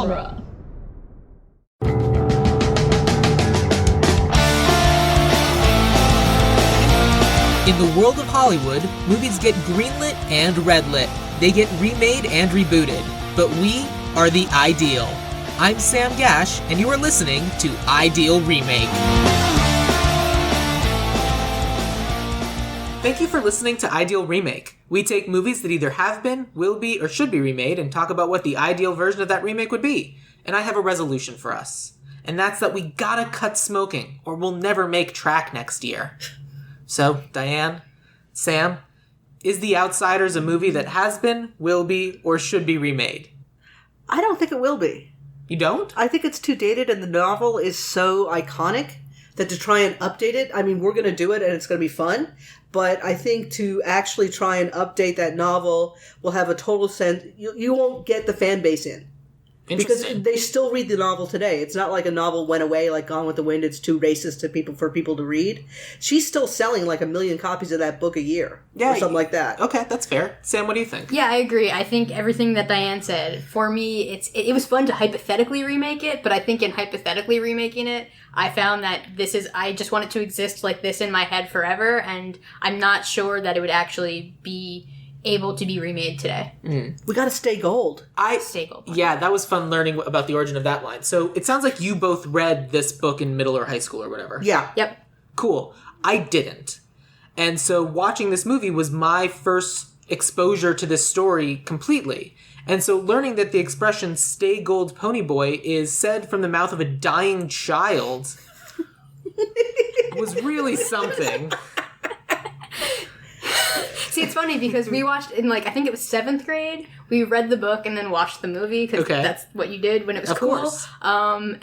genre. In the world of Hollywood, movies get greenlit and redlit. They get remade and rebooted. But we are the Ideal. I'm Sam Gasch, and you are listening to Ideal Remake. Thank you for listening to Ideal Remake. We take movies that either have been, will be, or should be remade and talk about what the ideal version of that remake would be. And I have a resolution for us. And that's that we gotta cut smoking, or we'll never make track next year. So, Dianne, Sam, is The Outsiders a movie that has been, will be, or should be remade? I don't think it will be. You don't? I think it's too dated, and the novel is so iconic that to try and update it, I mean, we're going to do it, and it's going to be fun, but I think to actually try and update that novel will have a total sense. You won't get the fan base in. Because they still read the novel today. It's not like a novel went away, like Gone with the Wind. It's too racist for people to read. She's still selling like 1 million copies of that book a year. Or something like that. Okay, that's fair. Sam, what do you think? Yeah, I agree. I think everything that Dianne said, for me, it was fun to hypothetically remake it, but I think in hypothetically remaking it, I found that I just want it to exist like this in my head forever, and I'm not sure that it would actually be able to be remade today. We gotta stay gold. Stay gold. Yeah, that was fun learning about the origin of that line. So it sounds like you both read this book in middle or high school or whatever. Yeah. Yep. Cool. I didn't. And so watching this movie was my first exposure to this story completely. And so learning that the expression "stay gold pony boy" is said from the mouth of a dying child was really something. See, it's funny because we watched in I think it was 7th grade. We read the book and then watched the movie because that's what you did when it was cool. Course.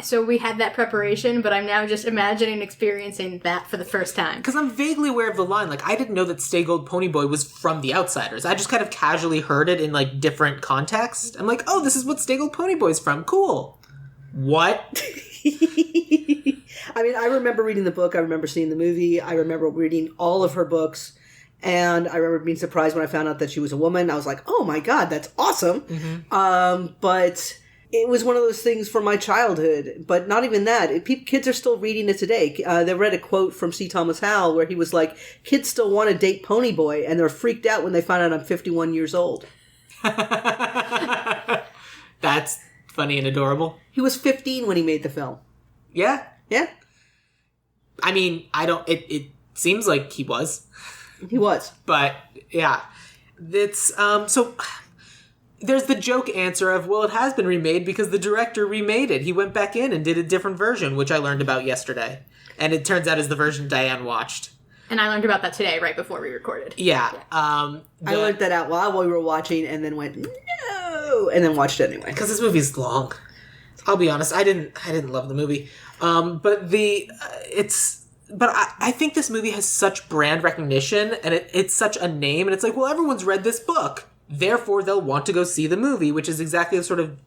So we had that preparation, but I'm now just imagining experiencing that for the first time. Because I'm vaguely aware of the line. I didn't know that "Stay Gold Pony Boy" was from The Outsiders. I just kind of casually heard it in different contexts. I'm like, oh, this is what "Stay Gold Pony Boy's from. Cool. What? I mean, I remember reading the book. I remember seeing the movie. I remember reading all of her books. And I remember being surprised when I found out that she was a woman. I was like, oh my God, that's awesome. Mm-hmm. But it was one of those things from my childhood. But not even that. Kids are still reading it today. They read a quote from C. Thomas Howell where he was like, kids still want to date Pony Boy, and they're freaked out when they find out I'm 51 years old. That's funny and adorable. He was 15 when he made the film. Yeah? Yeah. I mean, it seems like he was. He was. But, yeah. It's, so, there's the joke answer of, well, it has been remade because the director remade it. He went back in and did a different version, which I learned about yesterday. And it turns out is the version Dianne watched. And I learned about that today, right before we recorded. Yeah. I learned that out while we were watching and then went, no! And then watched it anyway. Because this movie's long. I'll be honest, I didn't love the movie. But I think this movie has such brand recognition, and it's such a name, and it's like, well, everyone's read this book, therefore they'll want to go see the movie, which is exactly the sort of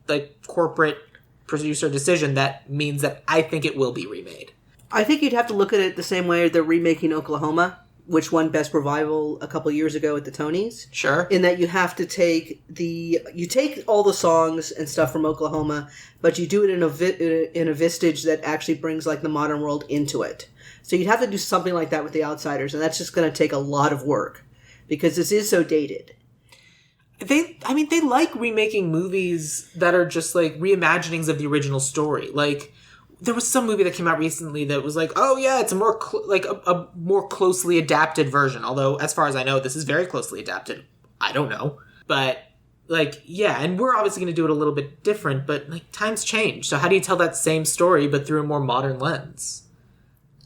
corporate producer decision that means that I think it will be remade. I think you'd have to look at it the same way they're remaking Oklahoma, which won Best Revival a couple years ago at the Tonys. Sure. In that you have to take all the songs and stuff from Oklahoma, but you do it in a vistage that actually brings the modern world into it. So you'd have to do something like that with The Outsiders, and that's just going to take a lot of work because this is so dated. They like remaking movies that are just reimaginings of the original story. There was some movie that came out recently that was oh yeah, it's a more a more closely adapted version. Although, as far as I know, this is very closely adapted. I don't know, but yeah, and we're obviously going to do it a little bit different. But times change, so how do you tell that same story but through a more modern lens?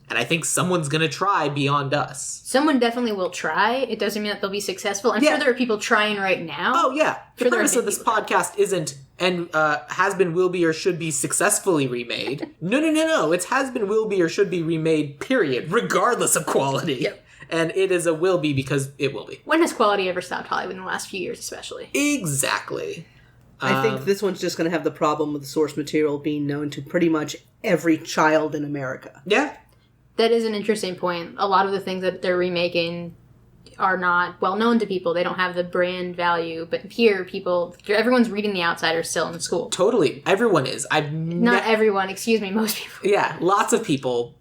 And I think someone's going to try beyond us. Someone definitely will try. It doesn't mean that they'll be successful. I'm sure there are people trying right now. Oh, yeah. The premise of this podcast isn't and has been, will be, or should be successfully remade. No. It's has been, will be, or should be remade, period, regardless of quality. Yep. And it is a will be because it will be. When has quality ever stopped Hollywood in the last few years, especially? Exactly. I think this one's just going to have the problem with the source material being known to pretty much every child in America. Yeah. That is an interesting point. A lot of the things that they're remaking are not well known to people. They don't have the brand value. But here, everyone's reading The Outsiders still in school. Totally. Everyone is. Not everyone, excuse me, most people. Yeah, lots of people.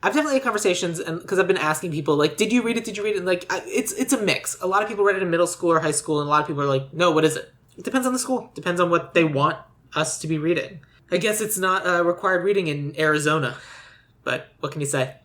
I've definitely had conversations, and because I've been asking people, like, did you read it? Did you read it? And, like, it's a mix. A lot of people read it in middle school or high school, and a lot of people are like, no, what is it? It depends on the school. Depends on what they want us to be reading. I guess it's not required reading in Arizona, but what can you say?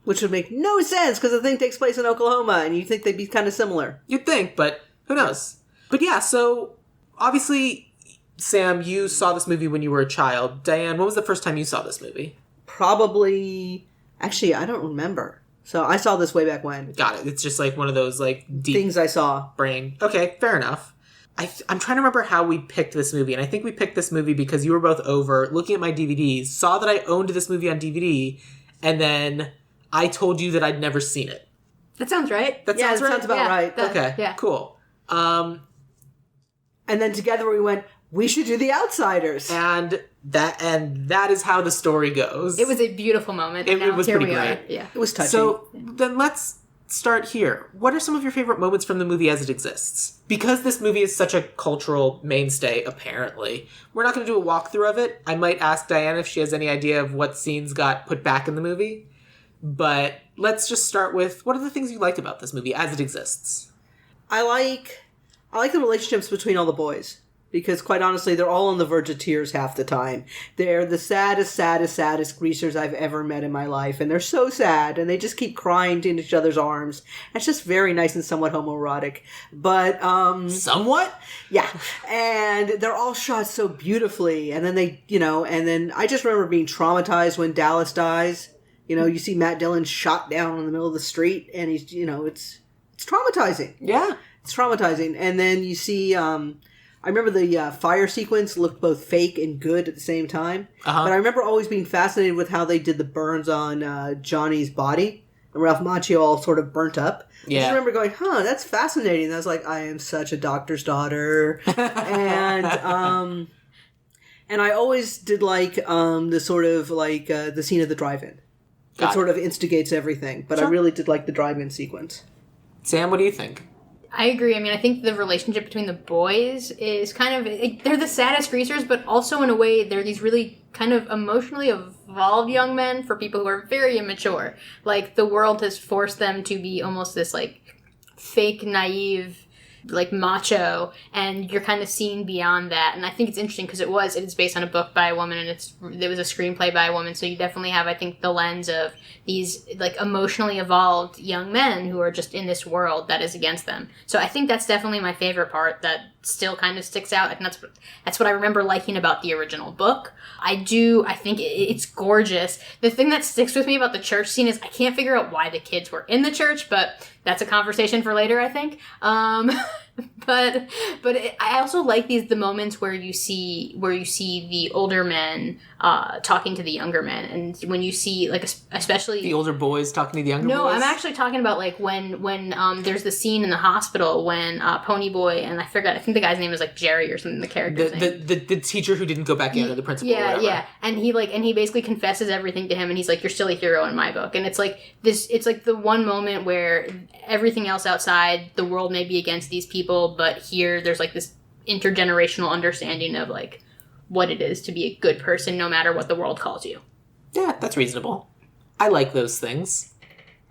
Which would make no sense, because the thing takes place in Oklahoma, and you think they'd be kind of similar. You'd think, but who knows? But yeah, so, obviously, Sam, you saw this movie when you were a child. Dianne, when was the first time you saw this movie? Probably... Actually, I don't remember. So I saw this way back when. Got it. It's just like one of those like deep things I saw. Brain. Okay, fair enough. I'm trying to remember how we picked this movie, and I think we picked this movie because you were both over looking at my DVDs, saw that I owned this movie on DVD, and then I told you that I'd never seen it. That sounds right. That sounds right? Sounds about right. Okay, yeah. Cool. And then together we went, we should do The Outsiders. And that is how the story goes. It was a beautiful moment. It was here pretty we great. are. Yeah. It was touching. So then let's start here. What are some of your favorite moments from the movie as it exists? Because this movie is such a cultural mainstay, apparently, we're not going to do a walkthrough of it. I might ask Dianne if she has any idea of what scenes got put back in the movie. But let's just start with, what are the things you like about this movie as it exists? I like the relationships between all the boys. Because, quite honestly, they're all on the verge of tears half the time. They're the saddest greasers I've ever met in my life. And they're so sad. And they just keep crying in each other's arms. It's just very nice and somewhat homoerotic. But, Somewhat? Yeah. And they're all shot so beautifully. And then and then I just remember being traumatized when Dallas dies. You see Matt Dillon shot down in the middle of the street. And he's, it's traumatizing. Yeah. It's traumatizing. And then you see... I remember the fire sequence looked both fake and good at the same time. Uh-huh. But I remember always being fascinated with how they did the burns on Johnny's body. And Ralph Macchio all sort of burnt up. Yeah. I just remember going, that's fascinating. And I was like, I am such a doctor's daughter. and I always did like the sort of like the scene of the drive-in. That sort of instigates everything. But sure. I really did like the drive-in sequence. Sam, what do you think? I agree. I mean, I think the relationship between the boys is kind of... They're the saddest greasers, but also in a way, they're these really kind of emotionally evolved young men for people who are very immature. Like, the world has forced them to be almost this, like, fake, naive, like, macho, and you're kind of seeing beyond that. And I think it's interesting because it is based on a book by a woman, and it was a screenplay by a woman, so you definitely have, I think, the lens of these, like, emotionally evolved young men who are just in this world that is against them. So I think that's definitely my favorite part that still kind of sticks out, and that's what I remember liking about the original book. I think it's gorgeous. The thing that sticks with me about the church scene is I can't figure out why the kids were in the church, but that's a conversation for later, I think. But I also like the moments where you see the older men talking to the younger men, and when you see, like, especially the older boys talking to the younger boys. No, I'm actually talking about, like, when there's the scene in the hospital when Pony Boy, and I think the guy's name is like Jerry or something. The character's name. The teacher who didn't go back in, or the principal. Yeah, yeah, and he basically confesses everything to him, and he's like, "You're still a hero in my book." And it's like this. It's like the one moment where everything else outside the world may be against these people, but here there's like this intergenerational understanding of like what it is to be a good person no matter what the world calls you. Yeah, that's reasonable. I like those things.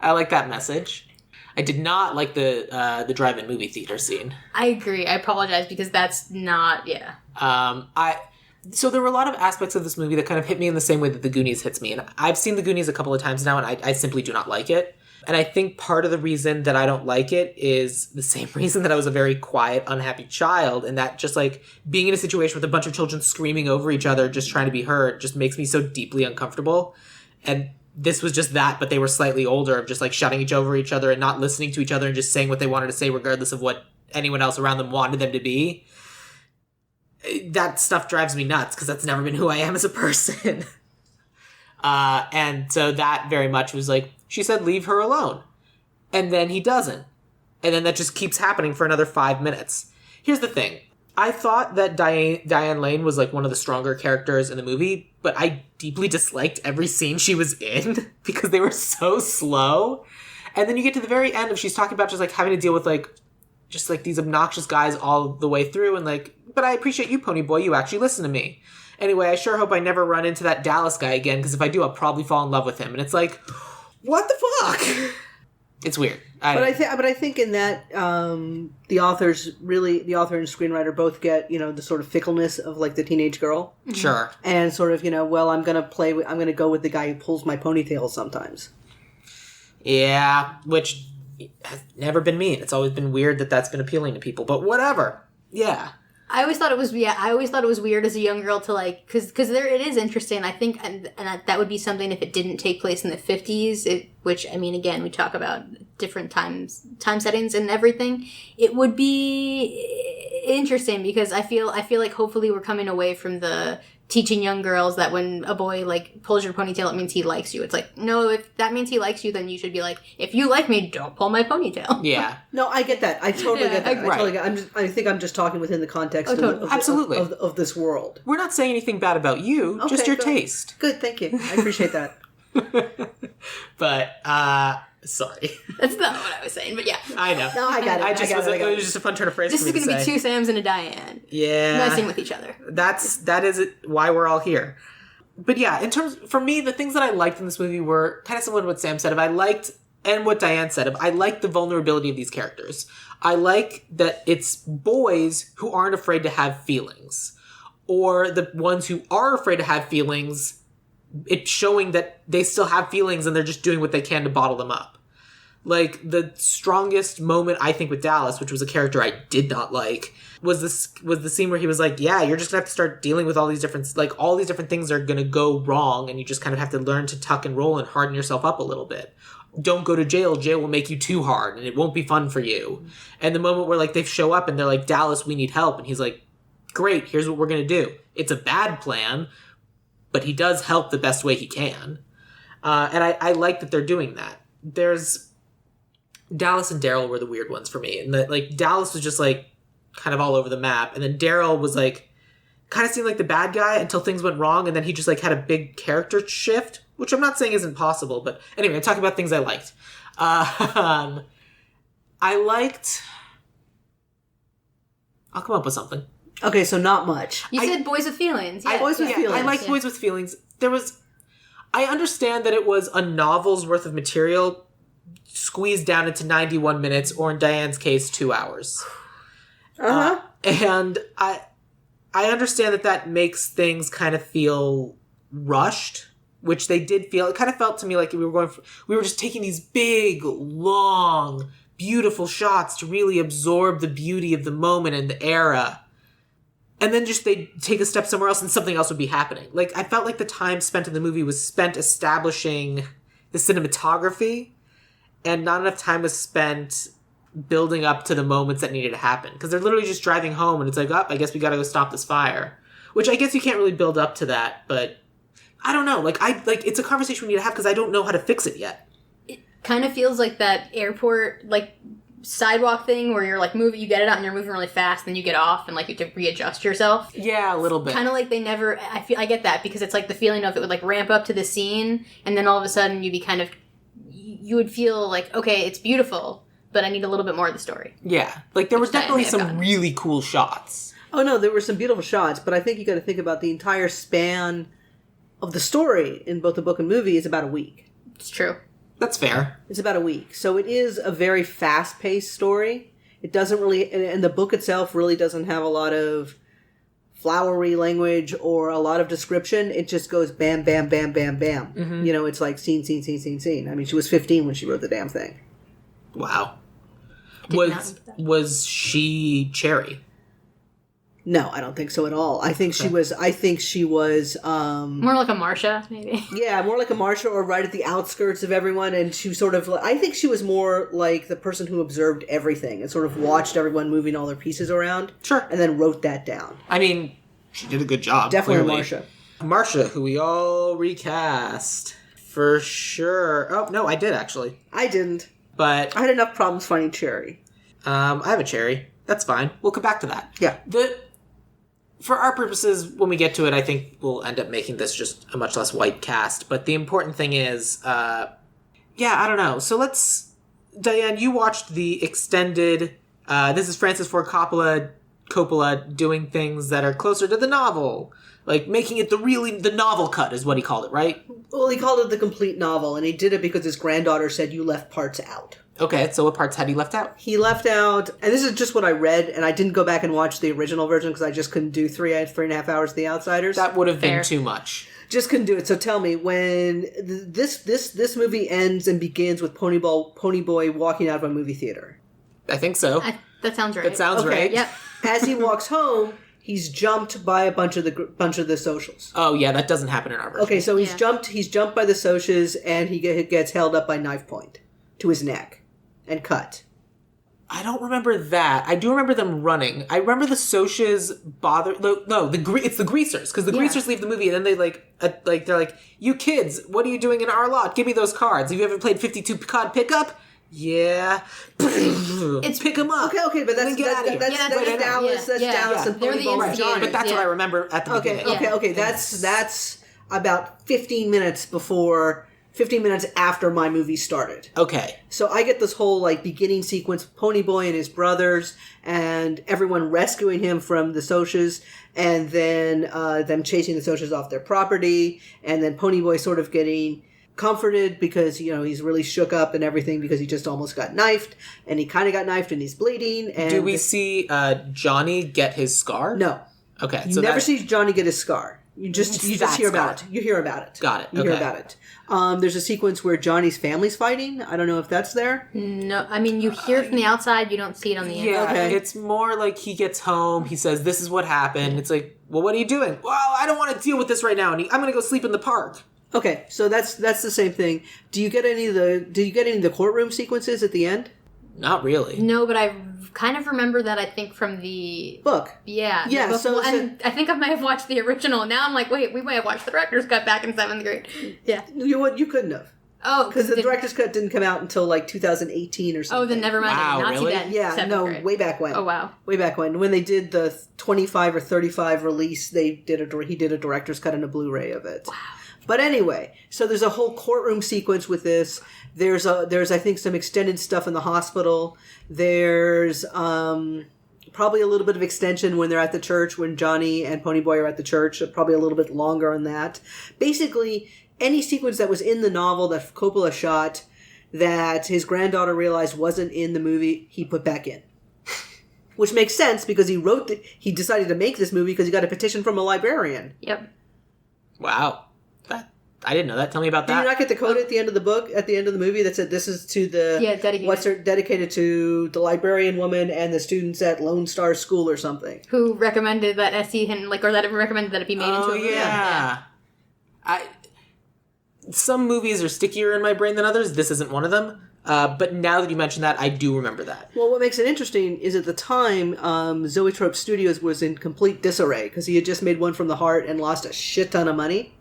I like that message. I did not like the drive-in movie theater scene. I agree. I apologize because that's not, yeah. So there were a lot of aspects of this movie that kind of hit me in the same way that The Goonies hits me. And I've seen The Goonies a couple of times now, and I simply do not like it. And I think part of the reason that I don't like it is the same reason that I was a very quiet, unhappy child. And that just, like, being in a situation with a bunch of children screaming over each other, just trying to be heard, just makes me so deeply uncomfortable. And this was just that, but they were slightly older, of just, like, shouting over each other and not listening to each other and just saying what they wanted to say regardless of what anyone else around them wanted them to be. That stuff drives me nuts, because that's never been who I am as a person. And so that very much was like, she said, leave her alone. And then he doesn't. And then that just keeps happening for another 5 minutes. Here's the thing. I thought that Diane Lane was like one of the stronger characters in the movie, but I deeply disliked every scene she was in because they were so slow. And then you get to the very end of she's talking about just like having to deal with like just like these obnoxious guys all the way through and like, but I appreciate you, Pony Boy, you actually listen to me. Anyway, I sure hope I never run into that Dallas guy again, because if I do, I'll probably fall in love with him. And it's like, what the fuck? It's weird. But I think in that the author and screenwriter both get, you know, the sort of fickleness of like the teenage girl. Sure. And sort of, you know, well, I'm going to go with the guy who pulls my ponytail sometimes. Yeah, which has never been me. It's always been weird that that's been appealing to people, but whatever. Yeah. I always thought it was weird as a young girl to like, because there it is interesting. I think, and that would be something if it didn't take place in the 50s, which I mean, again, we talk about different time settings and everything. It would be interesting because I feel like hopefully we're coming away from the teaching young girls that when a boy like pulls your ponytail, it means he likes you. It's like, no, if that means he likes you, then you should be like, if you like me, don't pull my ponytail. Yeah. No, I get that. I totally get that. Right. I totally get. I think I'm just talking within the context Absolutely. of this world. We're not saying anything bad about you, Okay, just your good. taste. Good, thank you. I appreciate that. But, sorry. That's not what I was saying, but yeah. I know. No, I got it. It was just a fun turn of phrase This for is me to going to say. be two Sams and a Diane. Yeah. Messing with each other. That is why we're all here. But yeah, for me, the things that I liked in this movie were kind of similar to what Sam said. I liked, and what Diane said, I liked the vulnerability of these characters. I like that it's boys who aren't afraid to have feelings. Or the ones who are afraid to have feelings, it's showing that they still have feelings and they're just doing what they can to bottle them up. Like, the strongest moment, I think, with Dallas, which was a character I did not like, was the scene where he was like, yeah, you're just gonna have to start dealing with all these different things are gonna go wrong, and you just kind of have to learn to tuck and roll and harden yourself up a little bit. Don't go to jail. Jail will make you too hard, and it won't be fun for you. And the moment where, like, they show up and they're like, Dallas, we need help, and he's like, great, here's what we're gonna do. It's a bad plan, but he does help the best way he can. And I like that they're doing that. There's Dallas and Daryl were the weird ones for me. And like Dallas was just like kind of all over the map. And then Daryl was like kind of seemed like the bad guy until things went wrong. And then he just like had a big character shift, which I'm not saying isn't possible. But anyway, I'm talking about things I liked. I'll come up with something. Okay, so not much. You said boys with feelings. Yeah. Boys with feelings. I like Boys with Feelings. I understand that it was a novel's worth of material squeezed down into 91 minutes, or in Diane's case, 2 hours. And I understand that makes things kind of feel rushed, which they did feel. It kind of felt to me like we were just taking these big, long, beautiful shots to really absorb the beauty of the moment and the era. And then just they take a step somewhere else and something else would be happening. Like, I felt like the time spent in the movie was spent establishing the cinematography, and not enough time was spent building up to the moments that needed to happen. Because they're literally just driving home and it's like, I guess we gotta go stop this fire. Which I guess you can't really build up to that, but I don't know. It's a conversation we need to have because I don't know how to fix it yet. It kind of feels like that airport, like, sidewalk thing where you're like moving, you get it out and you're moving really fast, then you get off and like you have to readjust yourself. Yeah, a little bit. Kind of like they never. I get that because it's like the feeling of it would like ramp up to the scene, and then all of a sudden you would feel like, okay, it's beautiful, but I need a little bit more of the story. Yeah, like there was definitely some really cool shots. Oh no, there were some beautiful shots, but I think you got to think about the entire span of the story in both the book and movie is about a week. It's true. That's fair. It's about a week. So it is a very fast-paced story. It doesn't really... And the book itself really doesn't have a lot of flowery language or a lot of description. It just goes bam, bam, bam, bam, bam. Mm-hmm. You know, it's like scene, scene, scene, scene, scene. I mean, she was 15 when she wrote the damn thing. Wow. Was she Cherry? No, I don't think so at all. I think she was... more like a Marsha, maybe. Yeah, more like a Marsha, or right at the outskirts of everyone. And she sort of... I think she was more like the person who observed everything and sort of watched everyone moving all their pieces around. Sure. And then wrote that down. I mean, she did a good job. Definitely clearly. Marsha. Marsha, who we all recast. For sure. Oh, no, I did actually. I didn't. But... I had enough problems finding Cherry. I have a Cherry. That's fine. We'll come back to that. Yeah. For our purposes, when we get to it, I think we'll end up making this just a much less white cast. But the important thing is, I don't know. So let's Diane, you watched the extended. This is Francis Ford Coppola doing things that are closer to the novel, like making it the novel cut is what he called it, right? Well, he called it the complete novel, and he did it because his granddaughter said you left parts out. Okay, so what parts had he left out? He left out, and this is just what I read, and I didn't go back and watch the original version because I just couldn't do 3.5 hours of The Outsiders. That would have Fair. been too much. Just couldn't do it. So tell me, when this movie ends and begins with Ponyboy walking out of a movie theater. I think so. That sounds right. That sounds Okay. right. Yep. As he walks home, he's jumped by a bunch of the socials. Oh yeah, that doesn't happen in our version. Okay, so he's Yeah. jumped by the socials, and he gets held up by knife point to his neck and cut. I don't remember that. I do remember them running. I remember the Socias bother. No, it's the Greasers, because the Greasers leave the movie and then they they're like, "You kids, what are you doing in our lot? Give me those cards. Have you ever played 52 card pickup?" Yeah. Pick them up. Okay, but that's get out of here. Dallas. That's Dallas and They're the Ponyboy and instigators. Johnny. But that's what I remember at the beginning. Okay. That's about 15 minutes after my movie started. Okay. So I get this whole beginning sequence, Ponyboy and his brothers, and everyone rescuing him from the Socias, and then them chasing the Socias off their property, and then Ponyboy sort of getting comforted because he's really shook up and everything because he just almost got knifed, and he kind of got knifed and he's bleeding. And do we see Johnny get his scar? No. Okay. You never see Johnny get his scar. You just hear about it. You hear about it. Got it. You hear about it. There's a sequence where Johnny's family's fighting. I don't know if that's there. No, I mean, you hear it from the outside, you don't see it on the inside. Yeah, Okay. It's more like he gets home, he says, "This is what happened." It's like, well, what are you doing? Well, I don't want to deal with this right now, and I'm going to go sleep in the park. Okay, so that's the same thing. Do you get any of the courtroom sequences at the end? Not really. No, but I kind of remember that, I think, from the Book. Yeah. Yeah, the book. so- And I think I might have watched the original. Now I'm like, wait, we might have watched the director's cut back in 7th grade. Yeah. You couldn't have. Oh, Because the director's cut didn't come out until 2018 or something. Oh, then never mind. Wow, I did not really? see that in Yeah, 7th no, grade. way back when. Oh, wow. Way back when they did the 25 or 35 release, he did a director's cut and a Blu-ray of it. Wow. But anyway, so there's a whole courtroom sequence with this. There's I think some extended stuff in the hospital. There's probably a little bit of extension when they're at the church, when Johnny and Ponyboy are at the church. Probably a little bit longer on that. Basically, any sequence that was in the novel that Coppola shot that his granddaughter realized wasn't in the movie, he put back in. Which makes sense because he decided to make this movie because he got a petition from a librarian. Yep. Wow. I didn't know that. Tell me about Did that. you not get the quote at the end of the book, at the end of the movie, that said this is to the dedicated to the librarian woman and the students at Lone Star School or something? Who recommended that S.E. Hinton, or that recommended that it be made into a movie? Yeah. Some movies are stickier in my brain than others. This isn't one of them. But now that you mention that, I do remember that. Well, what makes it interesting is at the time, Zoetrope Studios was in complete disarray because he had just made One from the Heart and lost a shit ton of money.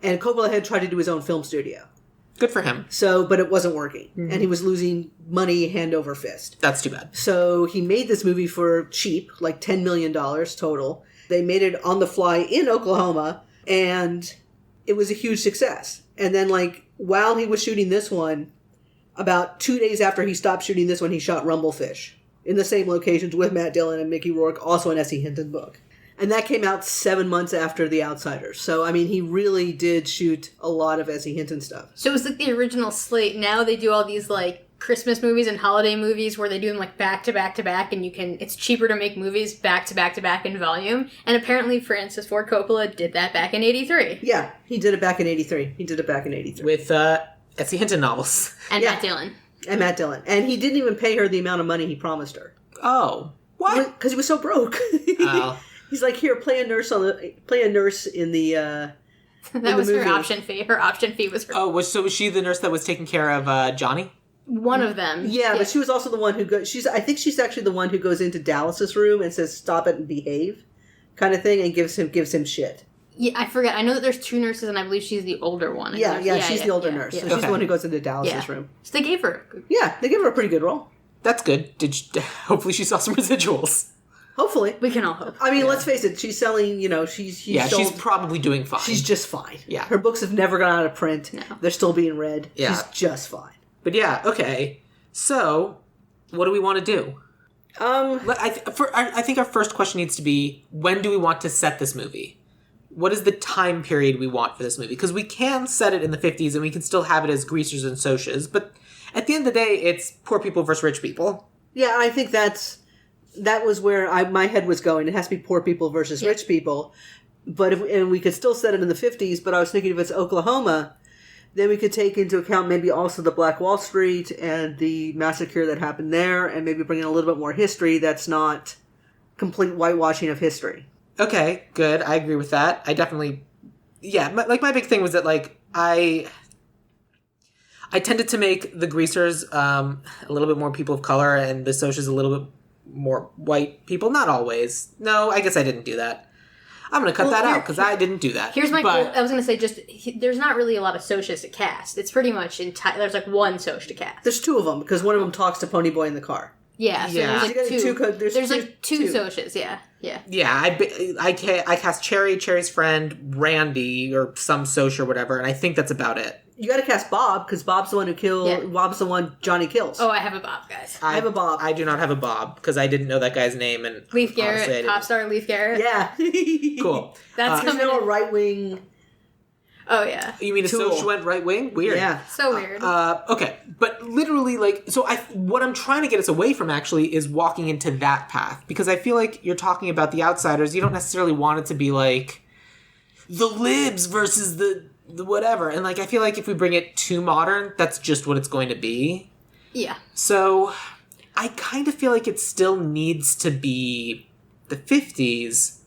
And Coppola had tried to do his own film studio. Good for him. But it wasn't working. Mm-hmm. And he was losing money hand over fist. That's too bad. So he made this movie for cheap, like $10 million total. They made it on the fly in Oklahoma, and it was a huge success. And then, while he was shooting this one, about 2 days after he stopped shooting this one, he shot Rumblefish in the same locations with Matt Dillon and Mickey Rourke, also an S.E. Hinton book. And that came out 7 months after The Outsiders. So, I mean, he really did shoot a lot of S.E. Hinton stuff. So it was like the original slate. Now they do all these, Christmas movies and holiday movies where they do them, back to back to back, and it's cheaper to make movies back to back to back in volume. And apparently Francis Ford Coppola did that back in 83. Yeah, he did it back in 83. With S.E. Hinton novels. And Matt Dillon. And Matt Dillon. And he didn't even pay her the amount of money he promised her. Oh. What? Because he was so broke. Oh. He's like, here, play a nurse in the that was her option fee. Her option fee was her. Oh, was she the nurse that was taking care of Johnny? One of them. Yeah, but she was also the one who goes. I think she's actually the one who goes into Dallas's room and says, "Stop it and behave," kind of thing, and gives him shit. Yeah, I forget. I know that there's 2 nurses, and I believe she's the older one. She's the older nurse. So she's the one who goes into Dallas's room. So they gave her. Yeah, they gave her a pretty good role. That's good. Hopefully she saw some residuals. Hopefully. We can all hope. I mean, let's face it. She's selling, she's probably doing fine. She's just fine. Yeah. Her books have never gone out of print. No. They're still being read. Yeah. She's just fine. But yeah, okay. So, what do we want to do? I think our first question needs to be, when do we want to set this movie? What is the time period we want for this movie? Because we can set it in the 50s and we can still have it as greasers and socias, but at the end of the day, it's poor people versus rich people. Yeah, I think that was where my head was going. It has to be poor people versus rich people. But and we could still set it in the 50s, but I was thinking if it's Oklahoma, then we could take into account maybe also the Black Wall Street and the massacre that happened there, and maybe bring in a little bit more history that's not complete whitewashing of history. Okay, good. I agree with that. I definitely... Yeah, my big thing was that, I tended to make the greasers a little bit more people of color and the socias a little bit more white people. Not always. No, I guess I didn't do that. I'm going to cut that out because I didn't do that. Here's my... I was going to say, there's not really a lot of socias to cast. It's pretty much... there's one soc to cast. There's two of them because one of them talks to Ponyboy in the car. Yeah, so there's two socias, yeah. Yeah, I cast Cherry's friend, Randy, or some soc or whatever, and I think that's about it. You got to cast Bob, because Bob's the one who killed... Yeah. Bob's the one Johnny kills. Oh, I have a Bob, guys. I have a Bob. I do not have a Bob, because I didn't know that guy's name. And Leif Garrett, pop star Leif Garrett. Yeah. Cool. That's coming a right-wing... Oh, yeah. You mean a soc went right-wing? Weird. Yeah. So weird. Okay. But literally, what I'm trying to get us away from, actually, is walking into that path. Because I feel like you're talking about the outsiders. You don't necessarily want it to be, the libs versus the whatever. And, I feel like if we bring it too modern, that's just what it's going to be. Yeah. So, I kind of feel like it still needs to be the 50s.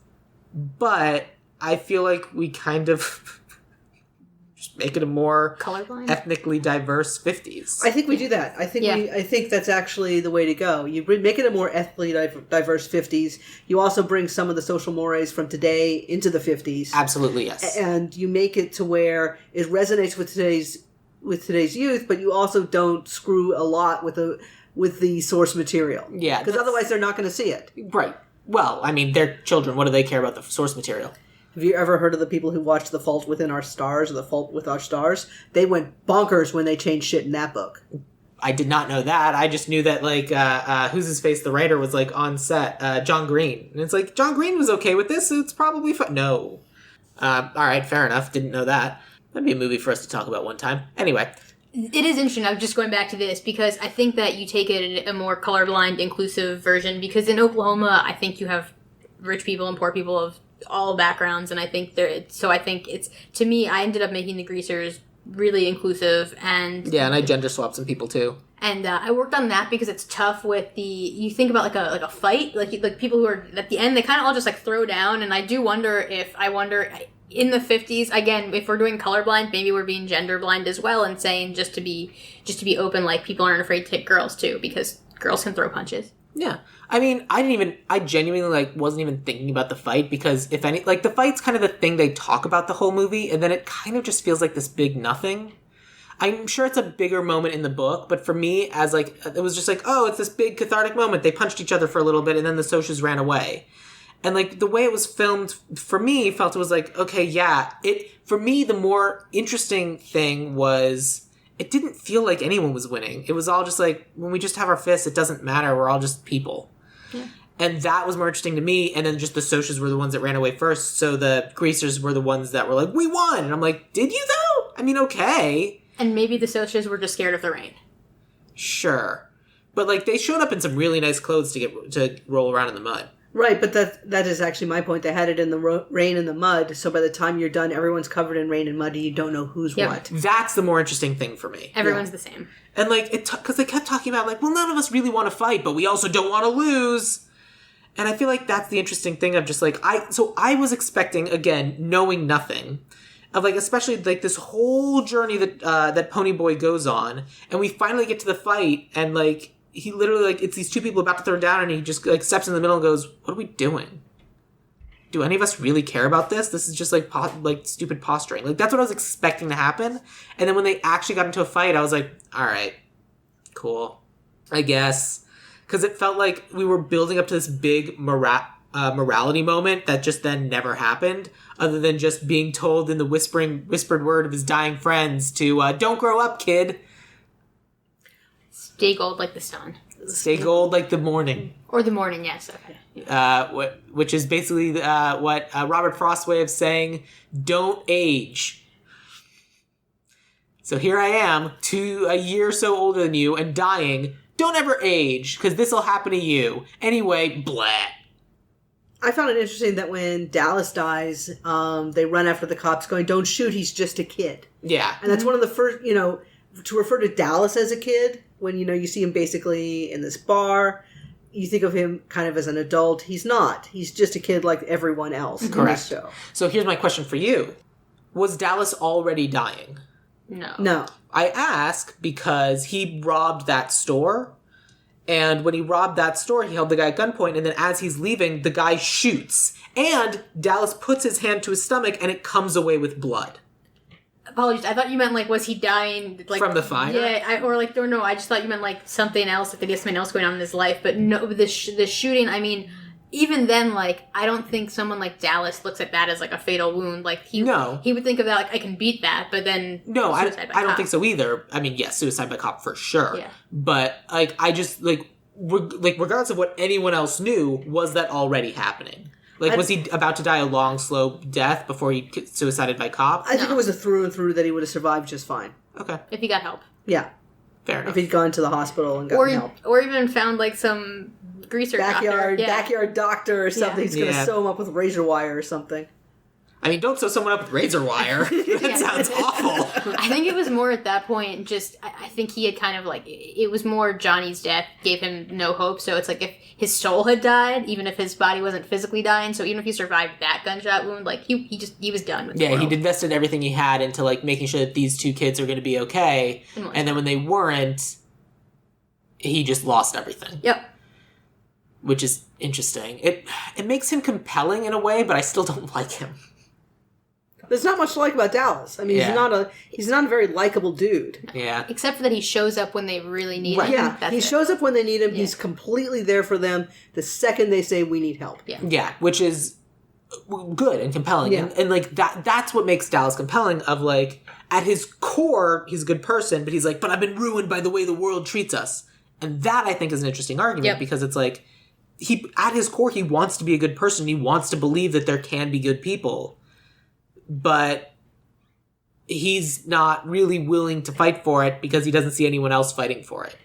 But I feel like we kind of... make it a more colorblind, ethnically diverse 50s. I think we do that. I think that's actually the way to go. You make it a more ethnically diverse 50s. You also bring some of the social mores from today into the 50s. Absolutely, yes. And you make it to where it resonates with today's youth, but you also don't screw a lot with the source material. Yeah, because otherwise they're not going to see it. Right. Well, I mean, they're children. What do they care about the source material? Have you ever heard of the people who watched The Fault Within Our Stars or The Fault with Our Stars? They went bonkers when they changed shit in that book. I did not know that. I just knew that, who's his face, the writer, was, on set, John Green. And it's John Green was okay with this, so it's probably fun. No. All right, fair enough. Didn't know that. That'd be a movie for us to talk about one time. Anyway. It is interesting. I'm just going back to this because I think that you take it a more colorblind, inclusive version because in Oklahoma, I think you have rich people and poor people of all backgrounds, and I think it's, to me, I ended up making the greasers really inclusive, and I gender swapped some people too, and I worked on that because it's tough with you think about like a fight, like people who are at the end, they kind of all just throw down, and I wonder in the 50s, again, if we're doing colorblind, maybe we're being gender blind as well, and saying just to be open, people aren't afraid to take girls too, because girls can throw punches. Yeah. I mean, I genuinely, wasn't even thinking about the fight because, if any, the fight's kind of the thing they talk about the whole movie, and then it kind of just feels like this big nothing. I'm sure it's a bigger moment in the book, but for me, as, it was just oh, it's this big cathartic moment. They punched each other for a little bit, and then the socias ran away. And, the way it was filmed, for me, felt it was okay, yeah. For me, the more interesting thing was... it didn't feel like anyone was winning. It was all just when we just have our fists, it doesn't matter. We're all just people. Yeah. And that was more interesting to me. And then just the socias were the ones that ran away first. So the greasers were the ones that were we won. And I'm did you though? I mean, okay. And maybe the socias were just scared of the rain. Sure. But they showed up in some really nice clothes to roll around in the mud. Right, but that is actually my point. They had it in the rain and the mud, so by the time you're done, everyone's covered in rain and mud, and you don't know who's what. That's the more interesting thing for me. Everyone's the same. And, because they kept talking about, well, none of us really want to fight, but we also don't want to lose. And I feel like that's the interesting thing of just, I was expecting, again, knowing nothing, of, especially, this whole journey that Ponyboy goes on, and we finally get to the fight, and, he literally, it's these two people about to throw down, and he just, steps in the middle and goes, what are we doing? Do any of us really care about this? This is just, stupid posturing. That's what I was expecting to happen. And then when they actually got into a fight, I was all right, cool, I guess. Because it felt like we were building up to this big morality moment that just then never happened, other than just being told in the whispered word of his dying friends to, don't grow up, kid. Stay gold like the sun. Stay gold like the morning. Or the morning, yes. Okay. Which is basically what Robert Frost's way of saying, don't age. So here I am, a year or so older than you, and dying. Don't ever age, because this will happen to you. Anyway, blah. I found it interesting that when Dallas dies, they run after the cops going, don't shoot, he's just a kid. Yeah. And that's one of the first, to refer to Dallas as a kid, when, you see him basically in this bar, you think of him kind of as an adult. He's not. He's just a kid like everyone else. Correct. In this show. So here's my question for you. Was Dallas already dying? No. I ask because he robbed that store, and when he robbed that store, he held the guy at gunpoint, and then as he's leaving, the guy shoots, and Dallas puts his hand to his stomach, and it comes away with blood. Apologies, I thought you meant, was he dying, from the fire? Yeah, I just thought you meant, something else, that he has something else going on in his life, but no, the shooting, I mean, even then, I don't think someone like Dallas looks at that as, a fatal wound. He would think of that, I can beat that, but then... No, I don't think so either. I mean, yes, suicide by cop for sure. Yeah. But, I just, regardless of what anyone else knew, was that already happening? Was he about to die a long, slow death before he suicided by cop? I think it was a through and through that he would have survived just fine. Okay. If he got help. Yeah. Fair enough. If he'd gone to the hospital and gotten help. Or even found, some greaser backyard doctor or something. He's going to sew him up with razor wire or something. I mean, don't sew someone up with razor wire. That sounds awful. I think it was more at that point, I think he had kind of, it was more Johnny's death gave him no hope, so it's if his soul had died, even if his body wasn't physically dying, so even if he survived that gunshot wound, he was done with the world. He'd invested everything he had into, making sure that these two kids are going to be okay, and then when they weren't, he just lost everything. Yep. Which is interesting. It makes him compelling in a way, but I still don't like him. There's not much to like about Dallas. I mean, he's not a very likable dude. Yeah. Except for that he shows up when they really need him. Yeah, he shows up when they need him. Yeah. He's completely there for them the second they say we need help. Yeah. Yeah, which is good and compelling. Yeah. And that's what makes Dallas compelling of at his core, he's a good person, but he's but I've been ruined by the way the world treats us. And that I think is an interesting argument because it's he at his core he wants to be a good person. He wants to believe that there can be good people. But he's not really willing to fight for it because he doesn't see anyone else fighting for it.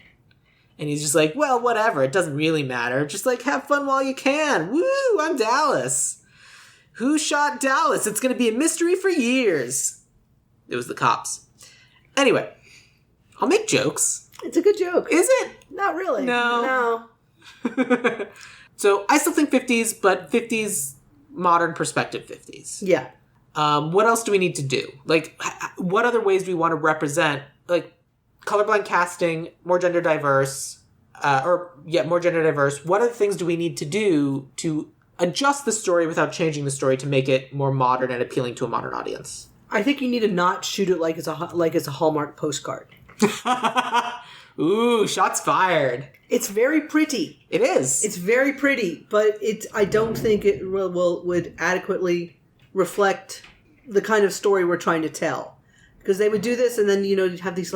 And he's just well, whatever. It doesn't really matter. Just have fun while you can. Woo, I'm Dallas. Who shot Dallas? It's going to be a mystery for years. It was the cops. Anyway, I'll make jokes. It's a good joke. Is it? Not really. No. So I still think 50s, but 50s, modern perspective 50s. Yeah. What else do we need to do? What other ways do we want to represent, colorblind casting, more gender diverse, more gender diverse? What other things do we need to do to adjust the story without changing the story to make it more modern and appealing to a modern audience? I think you need to not shoot it like it's a Hallmark postcard. Ooh, shots fired. It's very pretty. It is. It's very pretty, but I don't think it would adequately reflect the kind of story we're trying to tell. Because they would do this and then, you'd have these,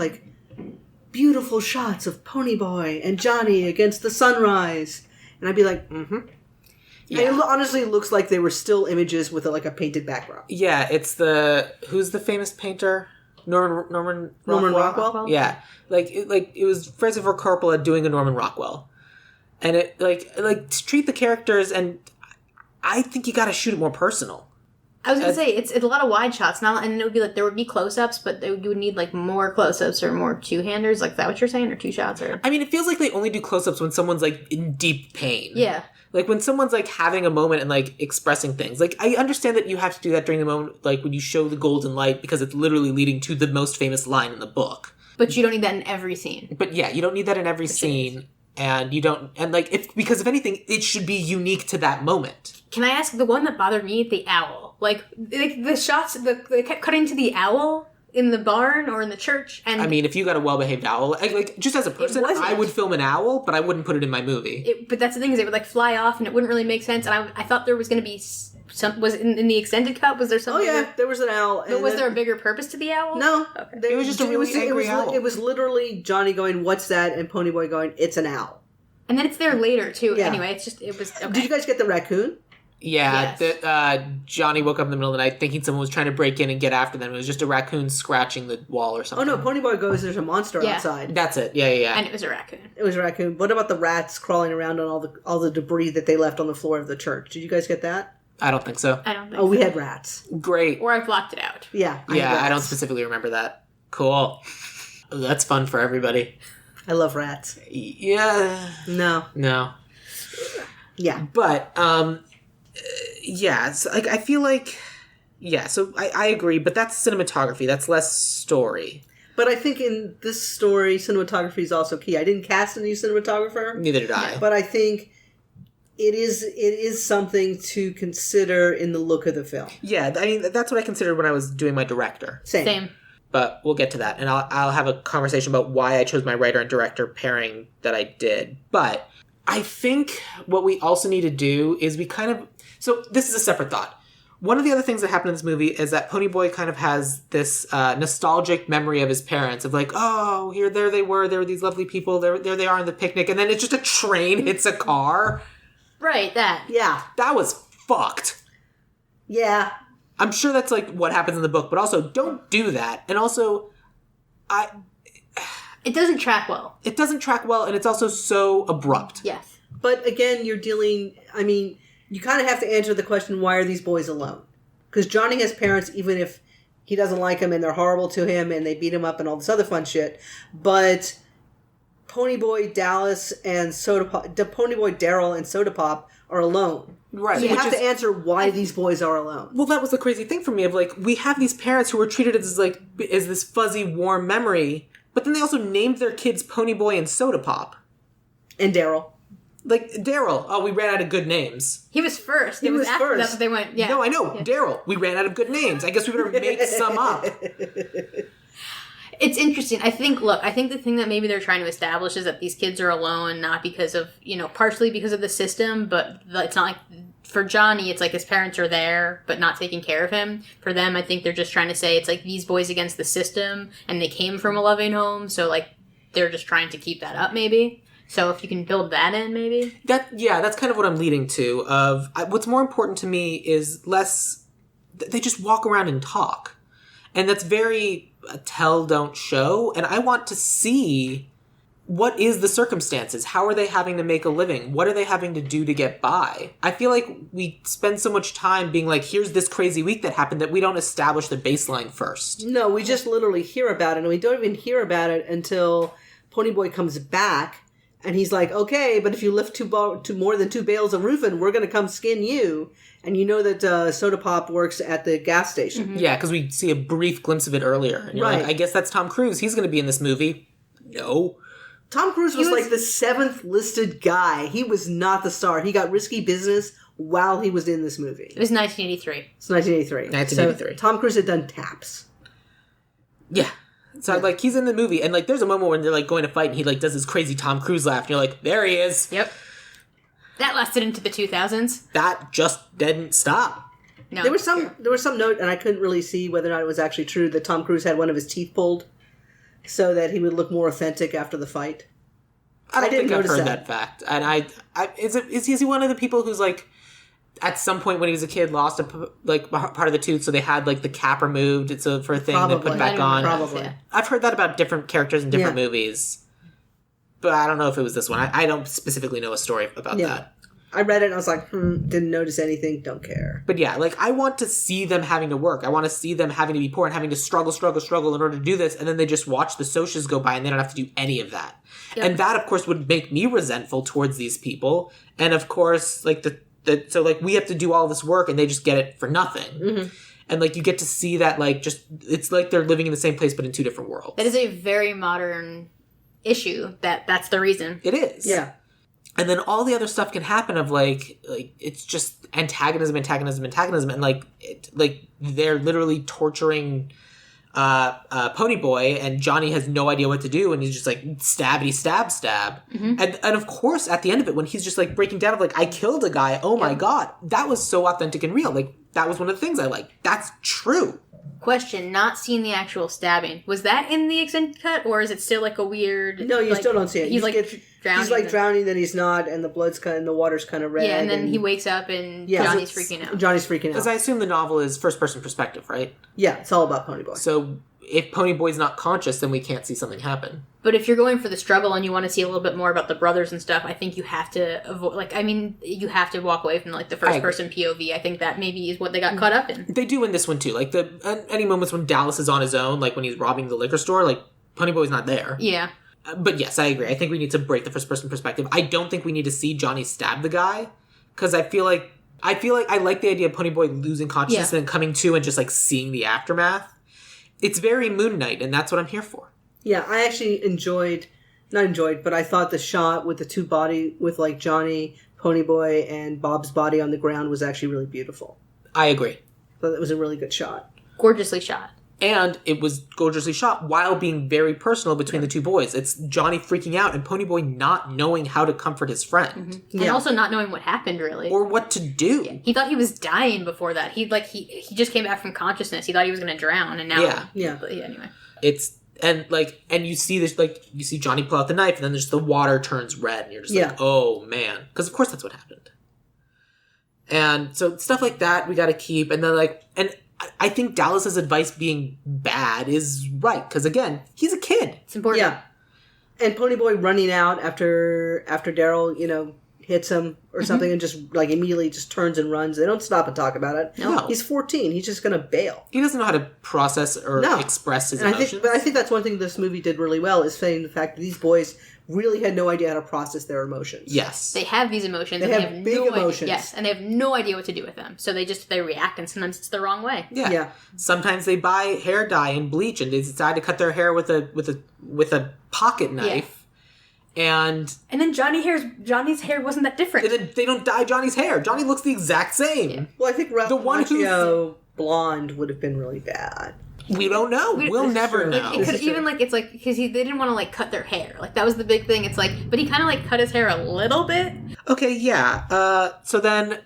beautiful shots of Ponyboy and Johnny against the sunrise. And I'd be like, mm-hmm. Yeah. And it honestly looks like they were still images with, a painted background. Yeah, it's who's the famous painter? Norman Rockwell? Yeah. It was Francis Ford Coppola doing a Norman Rockwell. And it, to treat the characters, and I think you gotta shoot it more personal. I was going to say, it's a lot of wide shots, and it would be there would be close-ups, but you would need more close-ups or more two-handers, is that what you're saying, or two shots? Or I mean, it feels like they only do close-ups when someone's, in deep pain. Yeah. When someone's, having a moment and, expressing things. I understand that you have to do that during the moment, when you show the golden light, because it's literally leading to the most famous line in the book. But you don't need that in every scene. But, yeah, you don't need that in every scene. And you don't, and because if anything, it should be unique to that moment. Can I ask, the one that bothered me, the owl? The shots, they kept cutting to the owl in the barn or in the church. And I mean, if you got a well-behaved owl, just as a person, I would film an owl, but I wouldn't put it in my movie. But that's the thing, is it would fly off and it wouldn't really make sense. And I thought there was going to be Was in the extended cut? Was there Oh something? yeah, there was an owl. But was there a bigger purpose to the owl? No. Okay. It was just a really angry owl. It was literally Johnny going, "What's that?" and Ponyboy going, "It's an owl." And then it's there later too. Yeah. Anyway, it was. Okay. Did you guys get the raccoon? Yeah, Yes. Johnny woke up in the middle of the night thinking someone was trying to break in and get after them. It was just a raccoon scratching the wall or Oh something. no, Ponyboy goes, "There's a monster Yeah. outside." That's it. Yeah. And it was a raccoon. It was a raccoon. What about the rats crawling around on all the debris that they left on the floor of the church? Did you guys get that? I don't think so. I don't think. Oh, we so. had rats. Great. Or I blocked it out. Yeah. had Yeah, I don't rats. specifically remember that. Cool. That's fun for everybody. I love rats. Yeah. No. Yeah. But, yeah, so, like, I feel like, yeah, so I agree, but that's cinematography. That's less story. But I think in this story, cinematography is also key. I didn't cast a new cinematographer, Neither did I. but I think it is something to consider in the look of the film. Yeah, I mean, that's what I considered when I was doing my director. Same. But we'll get to that, and I'll have a conversation about why I chose my writer and director pairing that I did. But I think what we also need to do is so this is a separate thought. One of the other things that happened in this movie is that Ponyboy kind of has this nostalgic memory of his parents, of like, oh, there they were these lovely people, there they are on the picnic, and then it's just a train hits a car. Right. That. Yeah. That was fucked. Yeah. I'm sure that's like what happens in the book, but also don't do that. And also, It doesn't track well. it doesn't track well, and it's also so abrupt. Yes. But again, you kind of have to answer the question, why are these boys alone? Because Johnny has parents, even if he doesn't like them and they're horrible to him and they beat him up and all this other fun shit. But Ponyboy, Dallas, and Ponyboy, Daryl, and Soda Pop are alone. Right. So you which have is- to answer why these boys are alone. Well, that was the crazy thing for me of like, we have these parents who were treated as like, as this fuzzy, warm memory, but then they also named their kids Ponyboy and Soda Pop. And Daryl. Like, Daryl, we ran out of good names. He was first. He It was was after first. that they went. Yeah. No, I know. Yeah. Daryl, we ran out of good names. I guess we better make some up. It's interesting. I think the thing that maybe they're trying to establish is that these kids are alone, not because of, partially because of the system, but it's not like, for Johnny, it's like his parents are there, but not taking care of him. For them, I think they're just trying to say it's like these boys against the system, and they came from a loving home, so like, they're just trying to keep that up, maybe. So if you can build that in, maybe. That's kind of what I'm leading to. What's more important to me is less, they just walk around and talk. And that's very tell, don't show. And I want to see, what is the circumstances? How are they having to make a living? What are they having to do to get by? I feel like we spend so much time being like, here's this crazy week that happened, that we don't establish the baseline first. No, we just literally hear about it, and we don't even hear about it until Ponyboy comes back, and he's like, okay, but if you lift more than 2 bales of roofing, we're going to come skin you. And you know that Soda Pop works at the gas station. Mm-hmm. Yeah, because we see a brief glimpse of it earlier. And you're Right. like, I guess that's Tom Cruise. He's going to be in this movie. No. Tom Cruise was like the 7th listed guy. He was not the star. He got risky business while he was in this movie. It was 1983. It's 1983. 1983. So Tom Cruise had done taps. Yeah. So, like, he's in the movie, and, like, there's a moment when they're, like, going to fight, and he, like, does this crazy Tom Cruise laugh, and you're like, there he is. Yep. That lasted into the 2000s. That just didn't stop. No. There was some note, and I couldn't really see whether or not it was actually true, that Tom Cruise had one of his teeth pulled so that he would look more authentic after the fight. I don't didn't think I've notice heard that. that fact. And is he one of the people who's, like, at some point when he was a kid lost part of the tooth, so they had, like, the cap removed for a thing they put back on? Probably. Yeah. I've heard that about different characters in different movies. But I don't know if it was this one. I don't specifically know a story about that. I read it and I was like, didn't notice anything, don't care. But yeah, like, I want to see them having to work. I want to see them having to be poor and having to struggle in order to do this, and then they just watch the socias go by and they don't have to do any of that. Yep. And that, of course, would make me resentful towards these people. And of course, like, so, like, we have to do all this work and they just get it for nothing. Mm-hmm. And, like, you get to see that, like, just, it's like they're living in the same place but in 2 different worlds. That is a very modern issue. That's the reason. It is. Yeah. And then all the other stuff can happen of, like it's just antagonism, and, like, they're literally torturing Ponyboy, and Johnny has no idea what to do, and he's just like stabby stab. And of course, at the end of it, when he's just like breaking down of like, I killed a guy, oh my god, that was so authentic and real. Like, that was one of the things I liked. That's true. Question, not seeing the actual stabbing. Was that in the extended cut, or is it still like a weird... No, you still don't see it. He's like drowning. He's like drowning, then he's not, and the blood's kind of, and the water's kind of red. Yeah, and then he wakes up and Johnny's freaking out. Johnny's freaking out. Because I assume the novel is first-person perspective, right? Yeah, it's all about Ponyboy. So if Ponyboy's not conscious, then we can't see something happen. But if you're going for the struggle and you want to see a little bit more about the brothers and stuff, I think you have to avoid, you have to walk away from like the first person POV. I think that maybe is what they got caught up in. They do in this one too. Like any moments when Dallas is on his own, like when he's robbing the liquor store, like Ponyboy's not there. Yeah. But yes, I agree. I think we need to break the first person perspective. I don't think we need to see Johnny stab the guy, because I feel like I like the idea of Ponyboy losing consciousness and then coming to and just like seeing the aftermath. It's very Moon Knight, and that's what I'm here for. Yeah, I actually but I thought the shot with the two body, with like Johnny, Ponyboy, and Bob's body on the ground was actually really beautiful. I agree. But it was a really good shot. Gorgeously shot. And it was gorgeously shot while being very personal between the two boys. It's Johnny freaking out and Ponyboy not knowing how to comfort his friend. Mm-hmm. And also not knowing what happened, really. Or what to do. Yeah. He thought he was dying before that. He just came back from consciousness. He thought he was going to drown, and now... Yeah. But anyway. And you see this, like, you see Johnny pull out the knife, and then just the water turns red, and you're just like, oh, man. Because, of course, that's what happened. And so stuff like that we got to keep. And then, I think Dallas's advice being bad is right, because again, he's a kid. It's important. Yeah, and Ponyboy running out after Daryl, hits him or something, and just like immediately just turns and runs. They don't stop and talk about it. No. He's 14. He's just gonna bail. He doesn't know how to process or express his emotions. I think that's one thing this movie did really well, is saying the fact that these boys really had no idea how to process their emotions. Yes. They have these emotions. They have big emotions. Yes, and they have no idea what to do with them. So they react, and sometimes it's the wrong way. Yeah. Sometimes they buy hair dye and bleach, and they decide to cut their hair with a pocket knife. Yeah. And then Johnny's hair wasn't that different. They don't dye Johnny's hair. Johnny looks the exact same. Yeah. Well, I think Ralph Macchio blonde would have been really bad. We don't know. We'll never know. Because they didn't want to cut their hair. That was the big thing. It's but he kind of cut his hair a little bit. Okay, yeah. So then,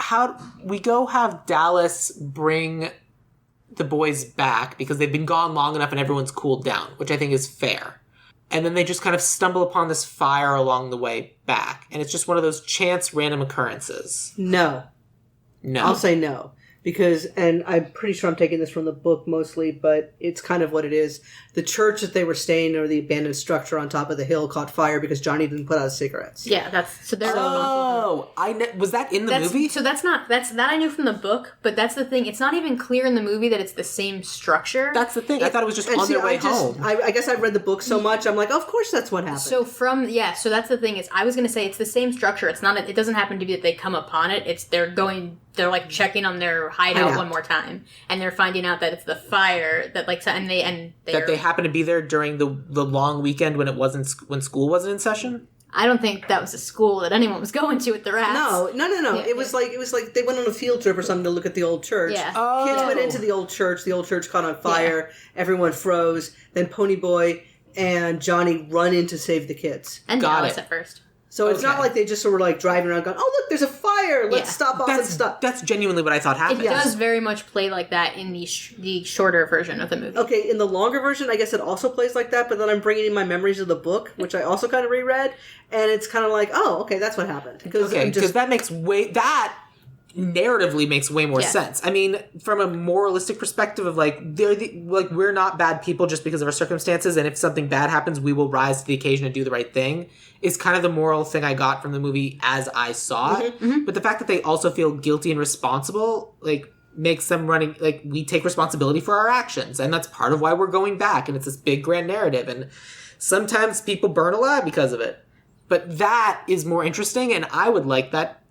how we go have Dallas bring the boys back because they've been gone long enough and everyone's cooled down, which I think is fair. And then they just kind of stumble upon this fire along the way back, and it's just one of those chance random occurrences. No. I'll say no. Because, and I'm pretty sure I'm taking this from the book mostly, but it's kind of what it is. The church that they were staying, or the abandoned structure on top of the hill, caught fire because Johnny didn't put out his cigarettes. Yeah, they're... Oh, was that in the movie? So that I knew from the book, but that's the thing. It's not even clear in the movie that it's the same structure. That's the thing. I thought it was just on their way home. I guess I've read the book so much, I'm like, oh, of course that's what happened. So so that's the thing is, I was going to say it's the same structure. It's not. It doesn't happen to be that they come upon it. They're checking on their hideout one more time, and they're finding out that it's the fire that they happen to be there during the long weekend when school wasn't in session. I don't think that was a school that anyone was going to with the rats. No. Yeah, it was like they went on a field trip or something to look at the old church. Yeah. Oh. Kids went into the old church. The old church caught on fire. Yeah. Everyone froze. Then Ponyboy and Johnny run in to save the kids. And Dallas at first. So it's not like they just were driving around going, oh, look, there's a fire. Let's stop off and stop. That's genuinely what I thought happened. It does very much play like that in the shorter version of the movie. Okay, in the longer version, I guess it also plays like that, but then I'm bringing in my memories of the book, which I also kind of reread, and it's kind of like, oh, okay, that's what happened. Because that makes narratively makes way more sense. I mean, from a moralistic perspective of we're not bad people just because of our circumstances, and if something bad happens, we will rise to the occasion and do the right thing, is kind of the moral thing I got from the movie as I saw it. Mm-hmm. But the fact that they also feel guilty and responsible, makes them we take responsibility for our actions, and that's part of why we're going back, and it's this big grand narrative, and sometimes people burn alive because of it. But that is more interesting, and I would like that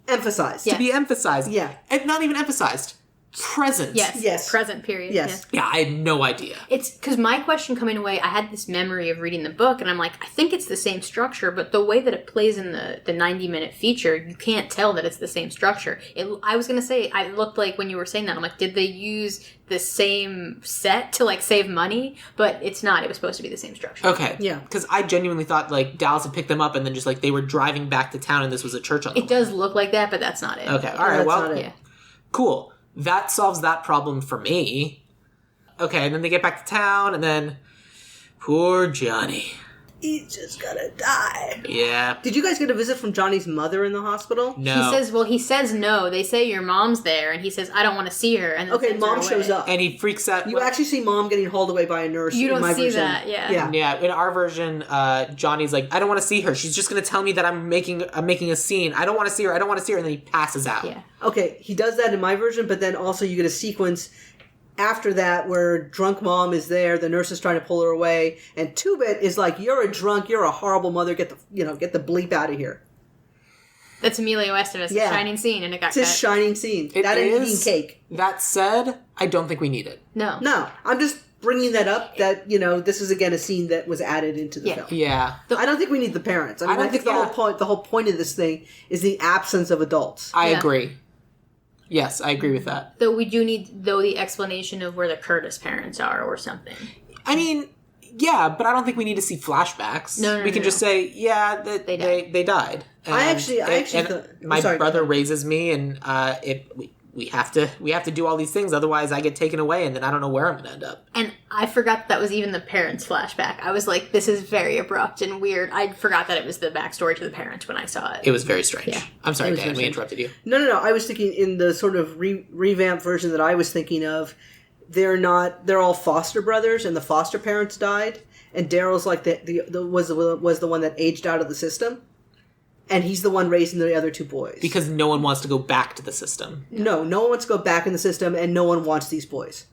emphasized. To be emphasized. Yeah. And not even emphasized. present. Yes. Present period. Yes. Yeah, I had no idea. It's because my question coming away, I had this memory of reading the book, and I'm like, I think it's the same structure, but the way that it plays in the 90-minute feature, you can't tell that it's the same structure. I was going to say, I looked like when you were saying that, I'm like, did they use the same set to, like, save money? But it's not. It was supposed to be the same structure. Okay. Yeah. Because I genuinely thought, like, Dallas had picked them up and then just, like, they were driving back to town and this was a church on the It does look like that, but that's not it. Okay. All right. That's Well, not it. Yeah. cool. That solves that problem for me. Okay, and then they get back to town, and then poor Johnny. He's just gonna die. Yeah. Did you guys get a visit from Johnny's mother in the hospital? No. He says no. They say your mom's there, and he says, I don't want to see her. And then Okay, sends her mom away. shows up. And he freaks out. You actually see mom getting hauled away by a nurse. You in don't my see version. that, yeah. Yeah. Yeah, in our version, Johnny's like, I don't want to see her. She's just going to tell me that I'm making a scene. I don't want to see her. I don't want to see her. And then he passes out. Yeah. Okay, he does that in my version, but then also you get a sequence after that where drunk mom is there, the nurse is trying to pull her away, and Two-Bit is like, you're a drunk, you're a horrible mother, get the bleep out of here. That's Emilio Estevez' Yeah. shining scene, and it got It's his cut. shining scene. It that and eating is. cake. That said, I don't think we need it. No. No, I'm just bringing that up, that, this is again a scene that was added into the film. Yeah. I don't think we need the parents. I don't think think- the whole point of this thing is the absence of adults. I Yeah. agree. Yes, I agree with that. Though we do need, the explanation of where the Curtis parents are or something. I mean, yeah, but I don't think we need to see flashbacks. No, we can just say, yeah, that they died. I actually and thought- my sorry. brother raises me, and we have to do all these things, otherwise I get taken away, and then I don't know where I'm gonna end up. And I forgot that was even the parents' flashback. I was like, this is very abrupt and weird. I forgot that it was the backstory to the parents when I saw it. It was very strange. Yeah. I'm sorry, It was Dan, very we strange. interrupted you. No. I was thinking in the sort of revamped version that I was thinking of, they're all foster brothers, and the foster parents died, and Daryl's like was the one that aged out of the system, and he's the one raising the other two boys. Because no one wants to go back to the system. No one wants to go back in the system, and no one wants these boys.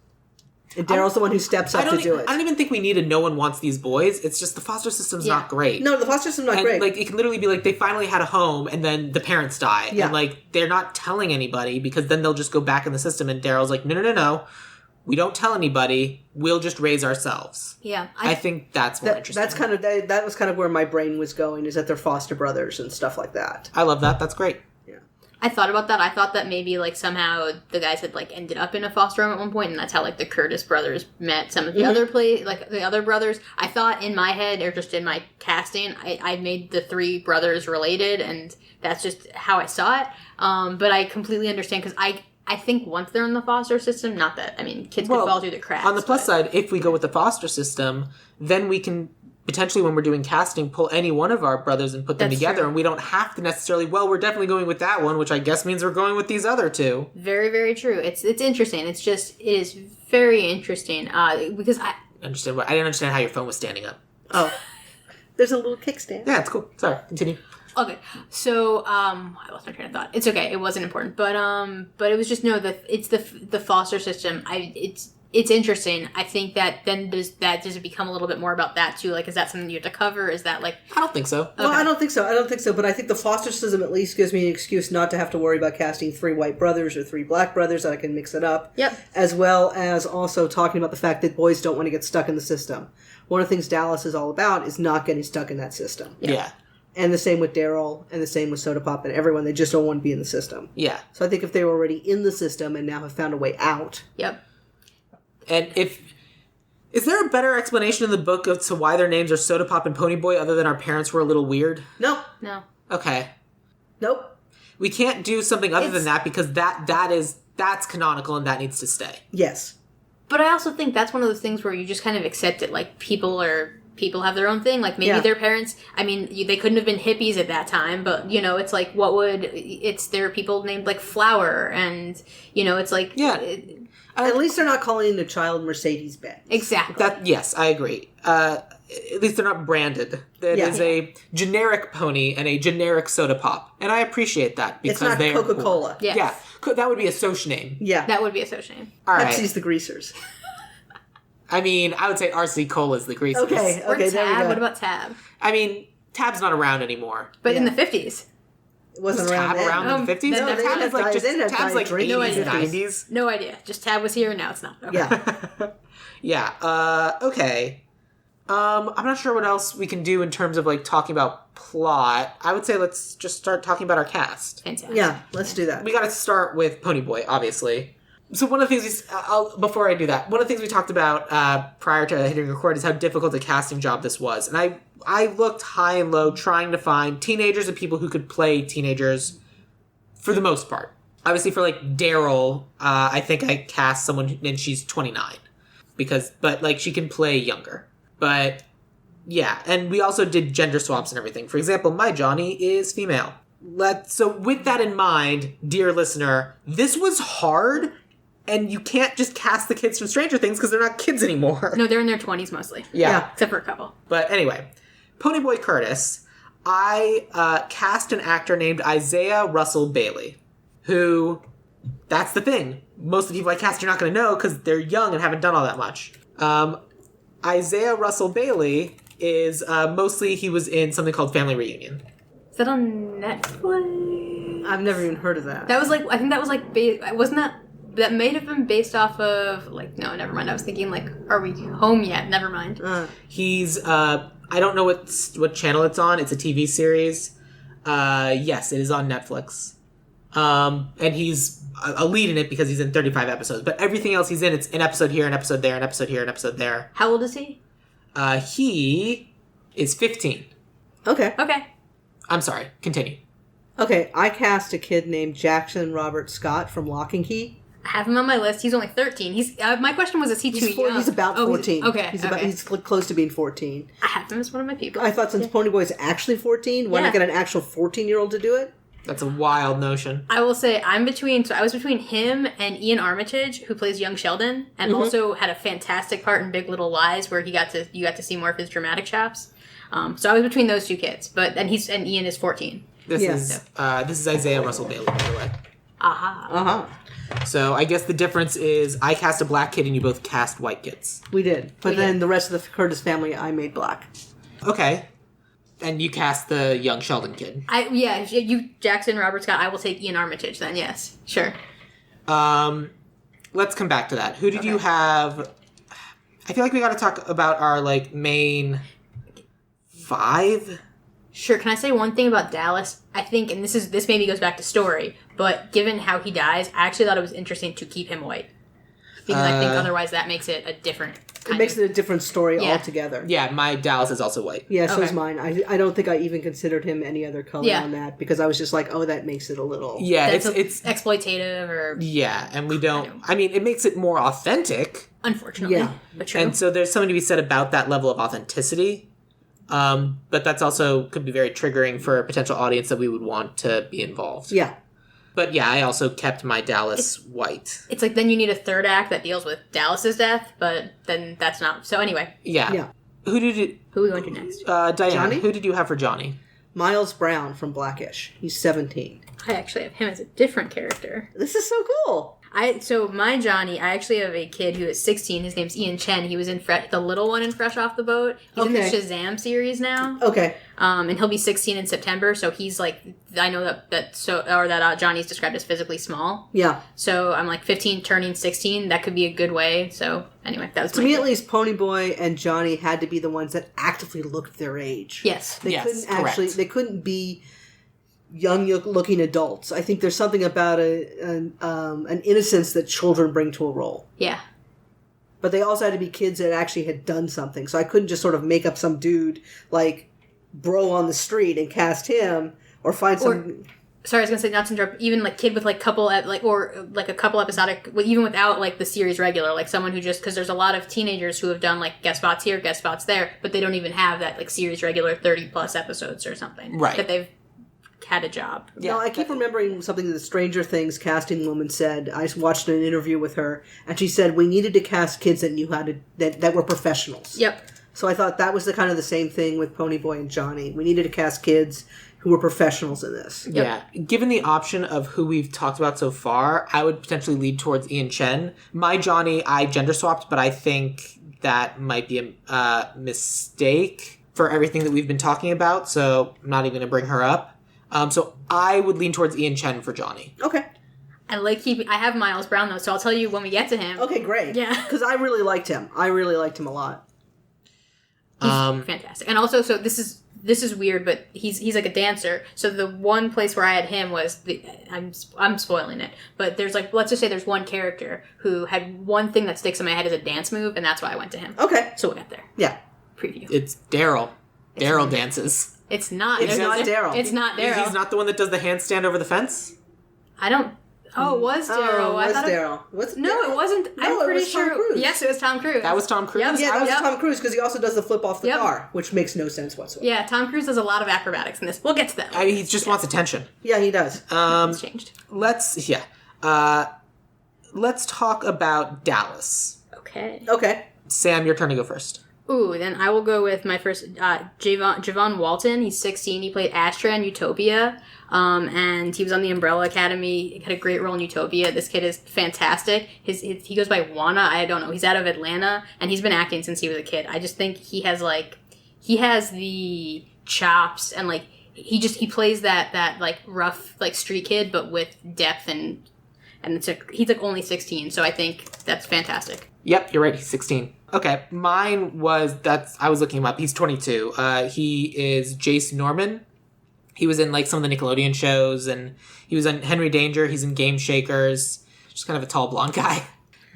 And Daryl's the one who steps up to do it. I don't even think we needed no one wants these boys. It's just the foster system's not great. No, the foster system's not And, great. like, it can literally be like they finally had a home and then the parents die. Yeah. And, like, they're not telling anybody because then they'll just go back in the system and Daryl's like, no. We don't tell anybody. We'll just raise ourselves. Yeah. I think that's more interesting. That's kind of that was kind of where my brain was going, is that they're foster brothers and stuff like that. I love that. That's great. I thought about that. I thought that maybe, like, somehow the guys had, like, ended up in a foster home at one point, and that's how, like, the Curtis brothers met some of the the other brothers. I thought in my head, or just in my casting, I made the three brothers related, and that's just how I saw it. But I completely understand, because I think once they're in the foster system, not that, I mean, kids could fall through the cracks. On the plus side, if we go with the foster system, then we can potentially, when we're doing casting, pull any one of our brothers and put them That's together, true. and we don't have to necessarily, we're definitely going with that one, which I guess means we're going with these other two. Very, very true. It's interesting. It is very interesting, because I I didn't understand how your phone was standing up. Oh, there's a little kickstand. Yeah, it's cool. Sorry, continue. Okay, so I lost my train of thought. It's okay. It wasn't important, but it was just it's the foster system. It's interesting. I think that then does it become a little bit more about that too? Like, is that something you have to cover? Is that like? I don't think so. Okay. Well, I don't think so. But I think the foster system at least gives me an excuse not to have to worry about casting 3 white brothers or 3 black brothers, that I can mix it up. Yep. As well as also talking about the fact that boys don't want to get stuck in the system. One of the things Dallas is all about is not getting stuck in that system. Yeah. And the same with Daryl, and the same with Soda Pop and everyone. They just don't want to be in the system. Yeah. So I think if they were already in the system and now have found a way out. Yep. And is there a better explanation in the book as to why their names are Soda Pop and Pony Boy other than our parents were a little weird? No. Okay. Nope. We can't do something other than that because that's canonical and that needs to stay. Yes. But I also think that's one of those things where you just kind of accept it. Like, people have their own thing. Like, maybe their parents, I mean, they couldn't have been hippies at that time, but, it's like, there are people named, like, Flower, and, it's like... Yeah. At least they're not calling the child Mercedes-Benz. Exactly. Yes, I agree. At least they're not branded. It is a generic pony and a generic Soda Pop. And I appreciate that because It's not they are Coca-Cola. Yeah. Yeah. That would be a Soch name. Yeah. That would be a social name. All right. Pepsi's the greasers. I mean, I would say RC Cola is the greasers. Okay, Or there we Tab. go. What about Tab? I mean, Tab's not around anymore. But in Yeah. the 50s. It wasn't Was around Tab then. around in the 50s? No, they Tab didn't is like have just They didn't have Tab's like Diet 80s, Drink. 90s. No idea. Just Tab was here, and now it's not. Okay. Yeah. Yeah. Okay. I'm not sure what else we can do in terms of like talking about plot. I would say let's just start talking about our cast. Fantastic. Yeah, let's do that. We got to start with Ponyboy, obviously. So one of the things before I do that, one of the things we talked about prior to hitting record is how difficult a casting job this was, and I looked high and low trying to find teenagers and people who could play teenagers for the most part. Obviously, for like Daryl, I think I cast someone and she's 29 but like she can play younger. But yeah, and we also did gender swaps and everything. For example, my Johnny is female. So with that in mind, dear listener, this was hard, and you can't just cast the kids from Stranger Things because they're not kids anymore. No, they're in their 20s mostly. Yeah. Except for a couple. But anyway, Ponyboy Curtis, I cast an actor named Isaiah Russell Bailey, who, that's the thing. Most of the people I cast you're not going to know because they're young and haven't done all that much. Isaiah Russell Bailey is mostly he was in something called Family Reunion. Is that on Netflix? I've never even heard of that. That was like, I think that was like, wasn't that may have been based off of, like, no, never mind. I was thinking, like, are we home yet? Never mind. He's, I don't know what channel it's on. It's a TV series. Yes, it is on Netflix. And he's a lead in it because he's in 35 episodes. But everything else he's in, it's an episode here, an episode there, an episode here, an episode there. How old is he? He is 15. Okay. Okay. I'm sorry. Continue. Okay, I cast a kid named Jackson Robert Scott from Lock and Key. I have him on my list. He's only 13. He's my question was, is he too young? He's about 14. Okay. He's close to being 14. I have him as one of my people. I thought since Ponyboy is actually 14, why not get an actual 14-year-old to do it? That's a wild notion. I will say I was between him and Ian Armitage, who plays young Sheldon, and also had a fantastic part in Big Little Lies, where you got to see more of his dramatic chops. So I was between those two kids, and Ian is 14. This is Isaiah Russell Bailey, by the way. Aha. So I guess the difference is I cast a black kid and you both cast white kids. We did. But then the rest of the Curtis family, I made black. Okay. And you cast the young Sheldon kid. You Jackson Robert Scott. I will take Ian Armitage then. Yes, sure. Let's come back to that. Who did you have? I feel like we got to talk about our like main 5. Sure. Can I say one thing about Dallas? I think, and this maybe goes back to story, but given how he dies, I actually thought it was interesting to keep him white, because I think otherwise that makes it a different. It makes it a different story altogether. Yeah, my Dallas is also white. Yeah, so is mine. I don't think I even considered him any other color on that, because I was just like, oh, that makes it a little... Yeah, it's exploitative or... Yeah, and we don't... I mean, it makes it more authentic. Unfortunately. Yeah. But true. And so there's something to be said about that level of authenticity. But that's also could be very triggering for a potential audience that we would want to be involved. Yeah. But yeah, I also kept my Dallas white. It's like then you need a third act that deals with Dallas's death, but then that's not. So anyway. Yeah. Who are we going to next? Dianne, Johnny? who did you have for Johnny? Miles Brown from Blackish. He's 17. I actually have him as a different character. This is so cool. So my Johnny, I actually have a kid who is 16. His name's Ian Chen. He was in the little one in Fresh Off the Boat. He's in the Shazam series now. Okay. And he'll be 16 in September. So he's like, I know that Johnny's described as physically small. Yeah. So I'm like 15 turning 16. That could be a good way. So anyway, that was to me at least. Ponyboy and Johnny had to be the ones that actively looked their age. Yes. They couldn't be young-looking adults. I think there's something about an innocence that children bring to a role. Yeah. But they also had to be kids that actually had done something. So I couldn't just sort of make up some dude like bro on the street and cast him, or find some... Sorry, I was going to say, not to interrupt, even like kid with like couple, or like a couple episodic, even without like the series regular, like someone who just, because there's a lot of teenagers who have done like guest spots here, guest spots there, but they don't even have that like series regular 30 plus episodes or something. Right. That they've had a job. Yeah, no, I keep remembering something the Stranger Things casting woman said. I watched an interview with her, and she said we needed to cast kids that knew how to that were professionals. Yep. So I thought that was the kind of the same thing with Ponyboy and Johnny. We needed to cast kids who were professionals in this. Yep. Yeah. Given the option of who we've talked about so far, I would potentially lead towards Ian Chen. My Johnny, I gender swapped, but I think that might be a mistake for everything that we've been talking about, so I'm not even going to bring her up. So I would lean towards Ian Chen for Johnny. Okay. I have Miles Brown, though, so I'll tell you when we get to him. Okay, great. Yeah. Because I really liked him. I really liked him a lot. He's fantastic. And also, so this is weird, but he's like a dancer. So the one place where I had him was I'm spoiling it, but there's like, let's just say there's one character who had one thing that sticks in my head as a dance move, and that's why I went to him. Okay. So we'll get there. Yeah. Preview. It's Daryl. Daryl dances. It's not. It's not Daryl. It's not Daryl. He's not the one that does the handstand over the fence? I don't. Oh, it was Daryl. Oh, it was Daryl. No, it wasn't. No, I'm pretty it was Tom sure. Cruise. Yes, it was Tom Cruise. That was Tom Cruise? Yep. Yeah, that was Tom Cruise because he also does the flip off the car, which makes no sense whatsoever. Yeah, Tom Cruise does a lot of acrobatics in this. We'll get to that. I mean, he just wants attention. Yeah, he does. It's changed. Let's talk about Dallas. Okay. Okay. Sam, your turn to go first. Ooh, then I will go with my first, Javon Walton. He's 16. He played Astra in Utopia, and he was on the Umbrella Academy. He had a great role in Utopia. This kid is fantastic. He goes by Wana. I don't know. He's out of Atlanta, and he's been acting since he was a kid. I just think he has the chops, and like he plays that like rough like street kid, but with depth and he's like only 16. So I think that's fantastic. Yep, you're right. He's 16. Okay, mine was I was looking him up. He's 22. He is Jace Norman. He was in like some of the Nickelodeon shows, and he was in Henry Danger. He's in Game Shakers. Just kind of a tall blonde guy,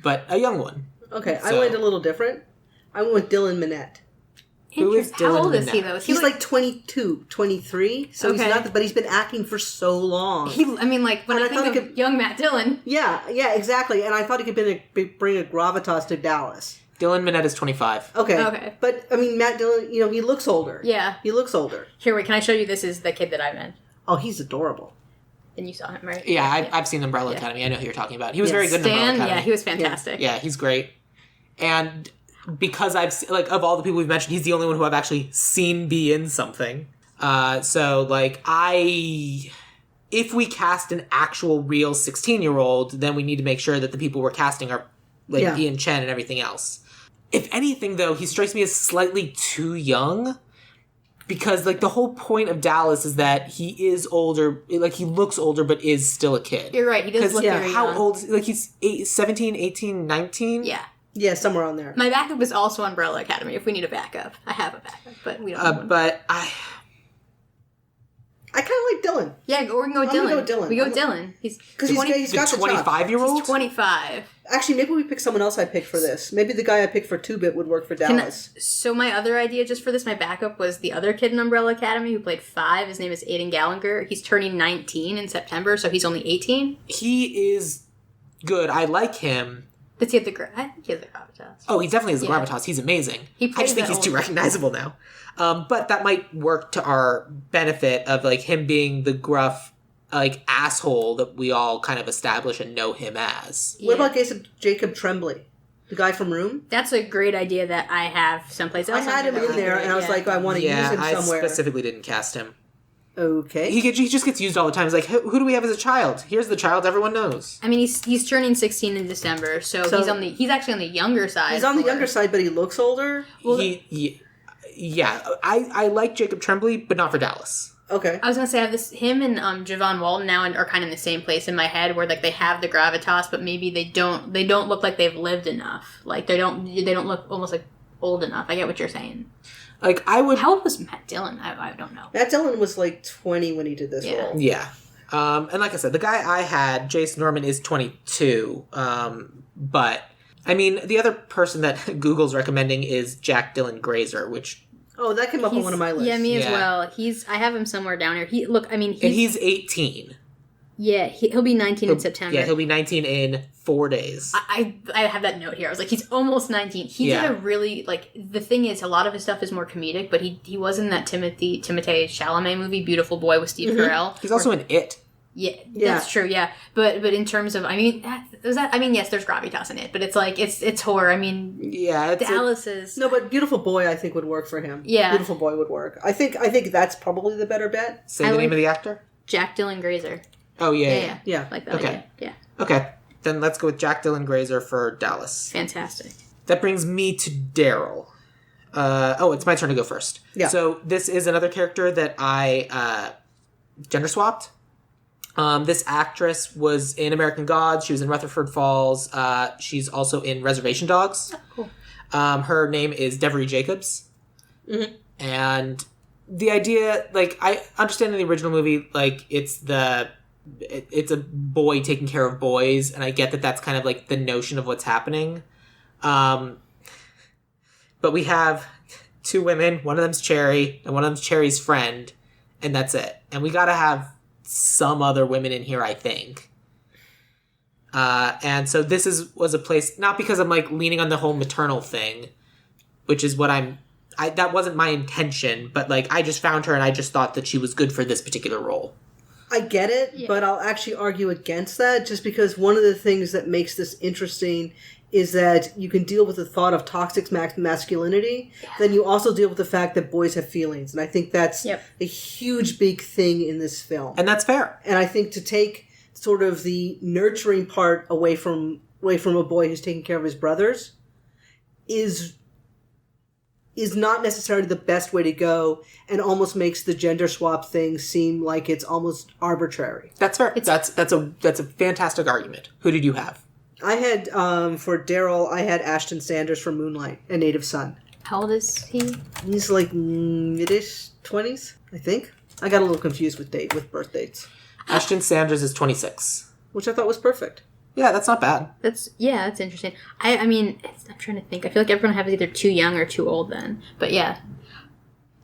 but a young one. Okay, So- I went a little different. I went with Dylan Minnette. Who is How Dylan old is he Minnette? though? Is he He's like 22, 23, so Okay. he's not, but he's been acting for so long. I mean, like, when And I I thought think he of young Matt Dillon. Yeah, exactly. And I thought he could bring a gravitas to Dallas. Dylan Minnette is 25. Okay. But, I mean, Matt Dillon, he looks older. Yeah. He looks older. Here, wait, can I show you? This is the kid that I meant. Oh, he's adorable. And you saw him, right? Yeah, I've seen Umbrella Academy. I know who you're talking about. He was very good in Umbrella Stan, Academy. yeah, he was fantastic. Yeah, he's great. And because of all the people we've mentioned, he's the only one who I've actually seen be in something. So, if we cast an actual real 16-year-old, then we need to make sure that the people we're casting are, Ian Chen and everything else. If anything, though, he strikes me as slightly too young. Because, the whole point of Dallas is that he is older, he looks older, but is still a kid. You're right, he does look very how young. old, he's 17, 18, 19? Yeah. Yeah, somewhere on there. My backup is also Umbrella Academy, if we need a backup. I have a backup, but we don't have one. But I kind of like Dylan. Yeah, we can go with I'm Dylan. gonna go with Dylan. We go with Dylan. He's 'Cause he's got the chops. 25-year-old? He's 25. Actually, maybe we pick someone else I picked for this. Maybe the guy I picked for 2-Bit would work for Dallas. So my other idea just for this, my backup was the other kid in Umbrella Academy who played 5. His name is Aiden Gallagher. He's turning 19 in September, so he's only 18. He is good. I like him. Does he have the I think he has the gravitas. Oh, he definitely has the Yeah. gravitas. He's amazing. He I plays just think that he's too old- recognizable now. But that might work to our benefit of him being the gruff asshole that we all kind of establish and know him as. What about Jacob Tremblay? The guy from Room? That's a great idea that I have someplace else. I had him in there, and I was like, I want to use him I somewhere. specifically didn't cast him. Okay. He just gets used all the time. He's like, who do we have as a child? Here's the child everyone knows. I mean, he's turning 16 in December, so he's actually on the younger side. He's on the younger side, but he looks older? Well, I like Jacob Tremblay, but not for Dallas. Okay. I was gonna say I have him and Javon Walton now are kind of in the same place in my head where they have the gravitas, but maybe they don't look like they've lived enough. They don't look almost old enough. I get what you're saying. How old was Matt Dillon? I don't know. Matt Dillon was 20 when he did this role. Yeah. And like I said, the guy I had, Jace Norman, is 22. But, I mean, the other person that Google's recommending is Jack Dylan Grazer, which... Oh, that came up on one of my lists. Yeah, me as well. I have him somewhere down here. He's 18. Yeah, he'll be 19 in September. Yeah, he'll be 19 in 4 days. I have that note here. I was like, he's almost 19. He did a really, the thing is, a lot of his stuff is more comedic, but he was in that Timothée Chalamet movie, Beautiful Boy with Steve Carell. He's also in It. Yeah, that's true, yeah. But in terms of, yes, there's gravitas in it, but it's horror. I mean, yeah, Dallas is... No, but Beautiful Boy, I think, would work for him. Yeah. Beautiful Boy would work. I think that's probably the better bet. Say the name of the actor? Jack Dylan Grazer. Oh, yeah. Like that. Okay. Idea. Yeah. Okay. Then let's go with Jack Dylan Grazer for Dallas. Fantastic. That brings me to Daryl. It's my turn to go first. Yeah. So this is another character that I gender swapped. This actress was in American Gods. She was in Rutherford Falls. She's also in Reservation Dogs. Oh, cool. Her name is Devery Jacobs. Mm-hmm. And the idea, like, I understand in the original movie, like, it's a boy taking care of boys, and I get that that's kind of, like, the notion of what's happening. But we have two women. One of them's Cherry, and one of them's Cherry's friend, and that's it. And we gotta have some other women in here, I think. And so this was a place, not because I'm, like, leaning on the whole maternal thing, which is what that wasn't my intention, but, like, I just found her and I just thought that she was good for this particular role. I get it, but I'll actually argue against that, just because one of the things that makes this interesting is that you can deal with the thought of toxic masculinity, then you also deal with the fact that boys have feelings. And I think that's a huge, big thing in this film. And that's fair. And I think to take sort of the nurturing part away from a boy who's taking care of his brothers is not necessarily the best way to go, and almost makes the gender swap thing seem like it's almost arbitrary. That's fair. That's a fantastic argument. Who did you have? I had, for Daryl, I had Ashton Sanders from Moonlight, A Native Son. How old is he? He's like mid-ish 20s, I think. I got a little confused with birth dates. Ashton Sanders is 26. Which I thought was perfect. Yeah, that's not bad. That's interesting. I mean, I'm trying to think. I feel like everyone has either too young or too old then. But yeah.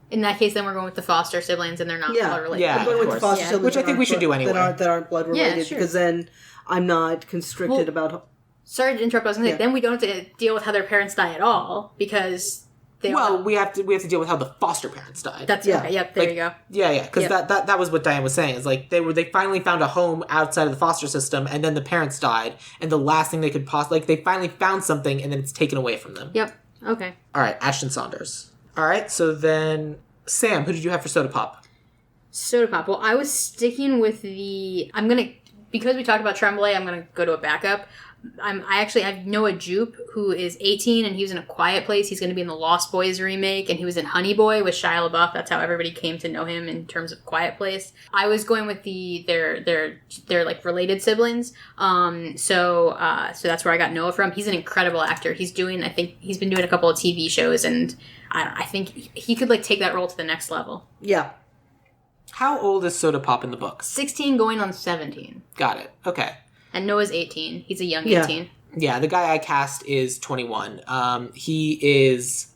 In that case, then we're going with the foster siblings, and they're not blood related. Yeah, I'm going with the foster siblings, which I think we should do anyway. That aren't blood related, Yeah, sure. because then I'm not constricted about... Sorry to interrupt. I was going to say, then we don't have to deal with how their parents die at all, because we have to deal with how the foster parents died. That's okay. Yep, there you go. Yeah, because that was what Dianne was saying. Is like they finally found a home outside of the foster system, and then the parents died, and the last thing they could they finally found something, and then it's taken away from them. Yep. Okay. All right, Ashton Saunders. All right, so then Sam, who did you have for Soda Pop? Soda Pop. Well, I was sticking with because we talked about Tremblay, I'm gonna go to a backup. I have Noah Jupe, who is 18, and he was in A Quiet Place. He's going to be in the Lost Boys remake, and he was in Honey Boy with Shia LaBeouf. That's how everybody came to know him in terms of Quiet Place. I was going with their like related siblings. So that's where I got Noah from. He's an incredible actor. I think he's been doing a couple of TV shows, and I think he could like take that role to the next level. Yeah. How old is Soda Pop in the book? 16 going on 17. Got it. Okay. And Noah's 18. He's a young 18. Yeah, the guy I cast is 21. He is...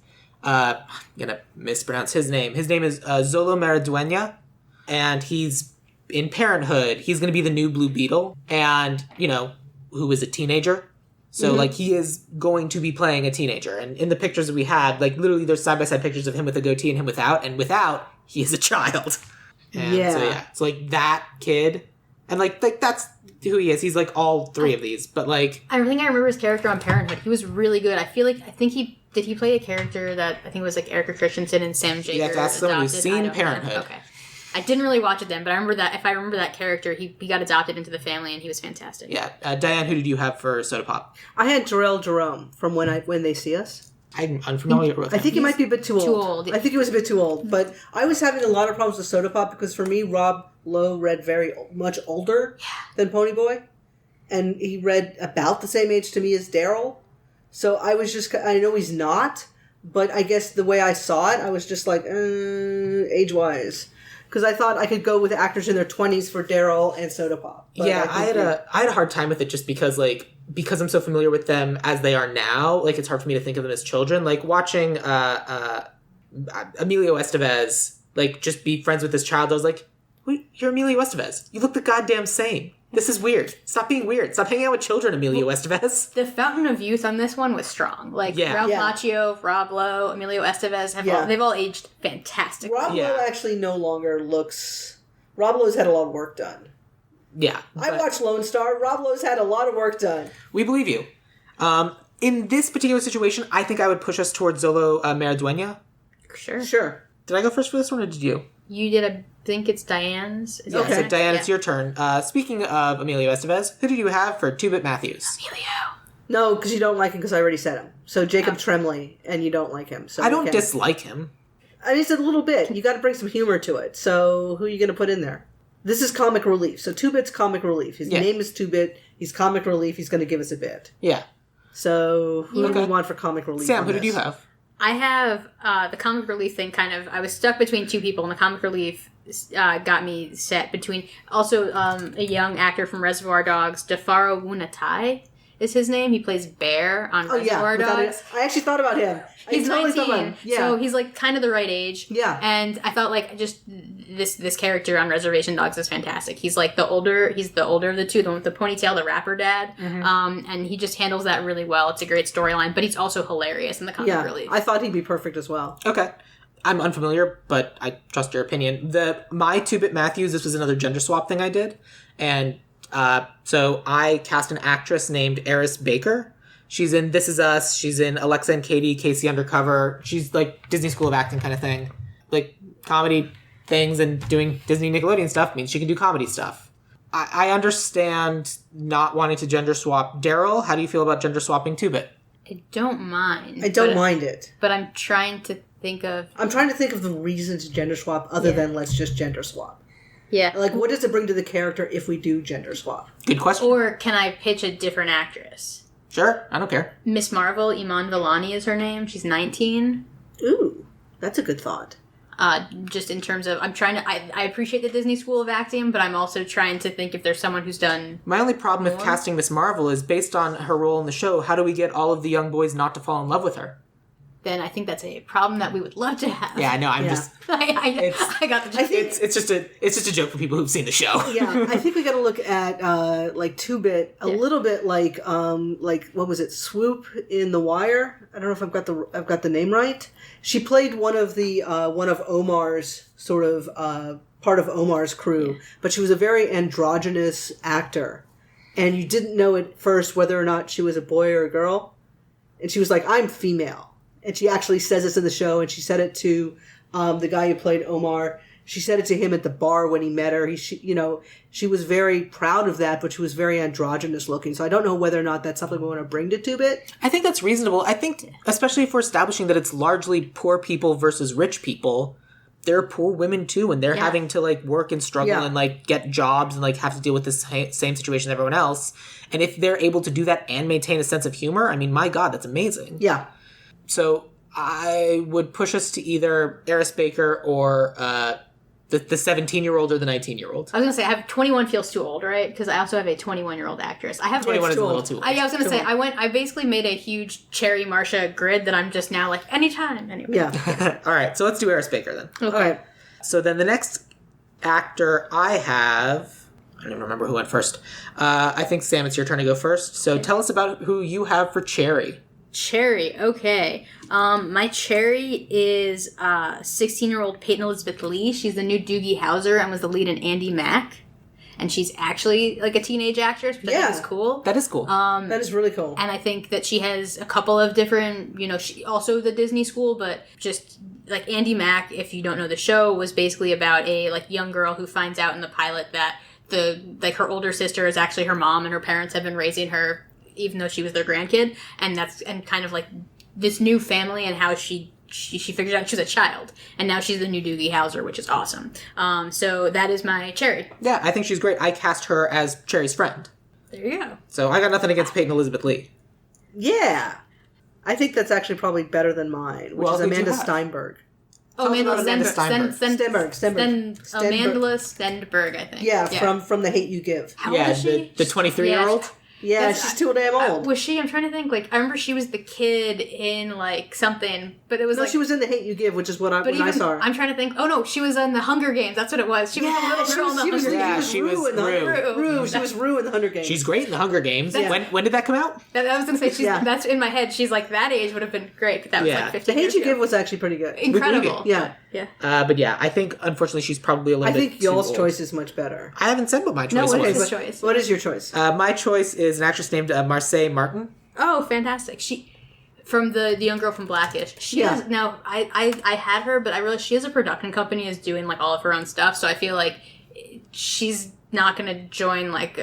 I'm going to mispronounce his name. His name is Zolo Maridueña, and he's in Parenthood. He's going to be the new Blue Beetle, and, who is a teenager. So, like, he is going to be playing a teenager. And in the pictures that we had, like, literally there's side-by-side pictures of him with a goatee and him without, and without, he is a child. And so, like, that kid... And, like, that's who he is. He's, like, all three of these. But, like... I think I remember his character on Parenthood. He was really good. I think he... Did he play a character that... I think it was, like, Erica Christensen and Sam Jager. You have to ask someone who's seen Parenthood. Okay. I didn't really watch it then, but I remember that... If I remember that character, he got adopted into the family, and he was fantastic. Yeah. Dianne, who did you have for Soda Pop? I had Jarrell Jerome from When They See Us. I'm unfamiliar with him. I think he might be a bit too old. Too old. I think he was a bit too old. But I was having a lot of problems with Soda Pop because for me, Rob Lowe read very much older than Ponyboy. And he read about the same age to me as Daryl. So I was just... I know he's not, but I guess the way I saw it, I was just like, age-wise. Because I thought I could go with actors in their 20s for Daryl and Soda Pop. But I had a hard time with it just because, like... Because I'm so familiar with them as they are now, like, it's hard for me to think of them as children. Like, watching Emilio Estevez, like, just be friends with this child, I was like, wait, you're Emilio Estevez. You look the goddamn same. This is weird. Stop being weird. Stop hanging out with children, Emilio Estevez. The fountain of youth on this one was strong. Like, Ralph Macchio, Rob Lowe, Emilio Estevez, they've all aged fantastic. Rob Lowe actually no longer looks... Rob Lowe's had a lot of work done. Yeah. I watched Lone Star. Rob Lowe's had a lot of work done. We believe you. In this particular situation, I think I would push us towards Zolo Maridueña. Sure. Did I go first for this one, or did you? You did. I think it's Diane's. So Dianne, it's your turn. Speaking of Emilio Estevez, who did you have for Two-Bit Matthews? Emilio. No, because you don't like him, because I already said him. So Jacob Tremblay, and you don't like him. So I don't dislike him. I mean, it's a little bit. You got to bring some humor to it. So who are you going to put in there? This is comic relief. So 2-Bit's comic relief. His name is 2-Bit. He's comic relief. He's going to give us a bit. Yeah. So who do we want for comic relief? Sam, who did you have? I have the comic relief thing I was stuck between two people, and the comic relief got me set between also a young actor from Reservoir Dogs, Defaro Wunatai is his name. He plays Bear on Reservoir Dogs. I actually thought about him. He's 19, so he's like kind of the right age. Yeah. And I felt like just this character on Reservation Dogs is fantastic. He's like the older of the two, the one with the ponytail, the rapper dad. Mm-hmm. And he just handles that really well. It's a great storyline, but he's also hilarious in the comic relief. I thought he'd be perfect as well. Okay. I'm unfamiliar, but I trust your opinion. My 2-Bit Matthews, this was another gender swap thing I did. And so I cast an actress named Eris Baker. She's in This Is Us. She's in Alexa and Katie, Casey Undercover. She's like Disney School of Acting kind of thing. Like comedy things and doing Disney Nickelodeon stuff means she can do comedy stuff. I understand not wanting to gender swap. Daryl, how do you feel about gender swapping 2-Bit? I don't mind. I don't mind it. But I'm trying to think of the reason to gender swap other than let's just gender swap. Yeah. Like, what does it bring to the character if we do gender swap? Good question. Or can I pitch a different actress? Sure, I don't care. Miss Marvel, Iman Vellani is her name. She's 19. Ooh, that's a good thought. Just in terms of, I appreciate the Disney School of Acting, but I'm also trying to think if there's someone who's done... My only problem with casting Miss Marvel is based on her role in the show, how do we get all of the young boys not to fall in love with her? Then I think that's a problem that we would love to have. Yeah, I know. I'm just. I got the joke. It's just a joke for people who've seen the show. Yeah, I think we got to look at like 2-Bit a little bit like what was it, Swoop in The Wire? I don't know if I've got the name right. She played one of Omar's sort of part of Omar's crew, but she was a very androgynous actor, and you didn't know at first whether or not she was a boy or a girl, and she was like, "I'm female." And she actually says this in the show, and she said it to the guy who played Omar. She said it to him at the bar when he met her. She was very proud of that, but she was very androgynous looking. So I don't know whether or not that's something we want to bring to 2-Bit. I think that's reasonable. I think, especially if we're establishing that it's largely poor people versus rich people, there are poor women too, and they're having to like work and struggle and like get jobs and like have to deal with the same situation as everyone else. And if they're able to do that and maintain a sense of humor, I mean, my God, that's amazing. Yeah. So I would push us to either Eris Baker or the 17-year-old or the 19-year-old. I was going to say, I have 21 feels too old, right? Because I also have a 21-year-old actress. I have 21 is a little too old. I was going to say, I basically made a huge Cherry Marsha grid that I'm just now like, anytime. Anyway. Yeah. All right, so let's do Eris Baker then. Okay. All right. So then the next actor I have... I don't even remember who went first. I think, Sam, it's your turn to go first. So tell us about who you have for Cherry. Cherry, okay. My Cherry is 16-year-old Peyton Elizabeth Lee. She's the new Doogie Howser and was the lead in Andy Mack. And she's actually like a teenage actress, which I think is cool. That is cool. That is really cool. And I think that she has a couple of different, she also the Disney school, but just like Andy Mack, if you don't know the show, was basically about a like young girl who finds out in the pilot that her older sister is actually her mom and her parents have been raising her even though she was their grandkid, and kind of like this new family and how she figured out she was a child, and now she's the new Doogie Howser, which is awesome. So that is my Cherry. Yeah, I think she's great. I cast her as Cherry's friend. There you go. So I got nothing against Peyton Elizabeth Lee. Yeah. I think that's actually probably better than mine, which is Amanda Steinberg. Oh, Amanda Stenberg. Amanda Stenberg, I think. Yeah, from The Hate You Give. How old is she? The 23-year-old? Yeah, she's too damn old. Was she? I'm trying to think. Like, I remember she was the kid in like something, but it was she was in The Hate You Give, which is when I saw her. I'm trying to think. Oh no, she was in The Hunger Games. That's what it was. She was a little girl in The Hunger Games. She was Rue. She was Rue in The Hunger Games. She's great in The Hunger Games. When did that come out? I was gonna say that's in my head. She's like that age would have been great, but that was like 15 The years Hate You ago. Give was actually pretty good. Incredible. Yeah. But yeah, I think unfortunately she's probably a little bit. I think y'all's choice is much better. I haven't said what my choice was. What is his choice? What is your choice? My choice is an actress named Marseille Martin. Oh, fantastic! She from the young girl from Blackish. She has now. I had her, but I realized she has a production company is doing like all of her own stuff. So I feel like she's not going to join like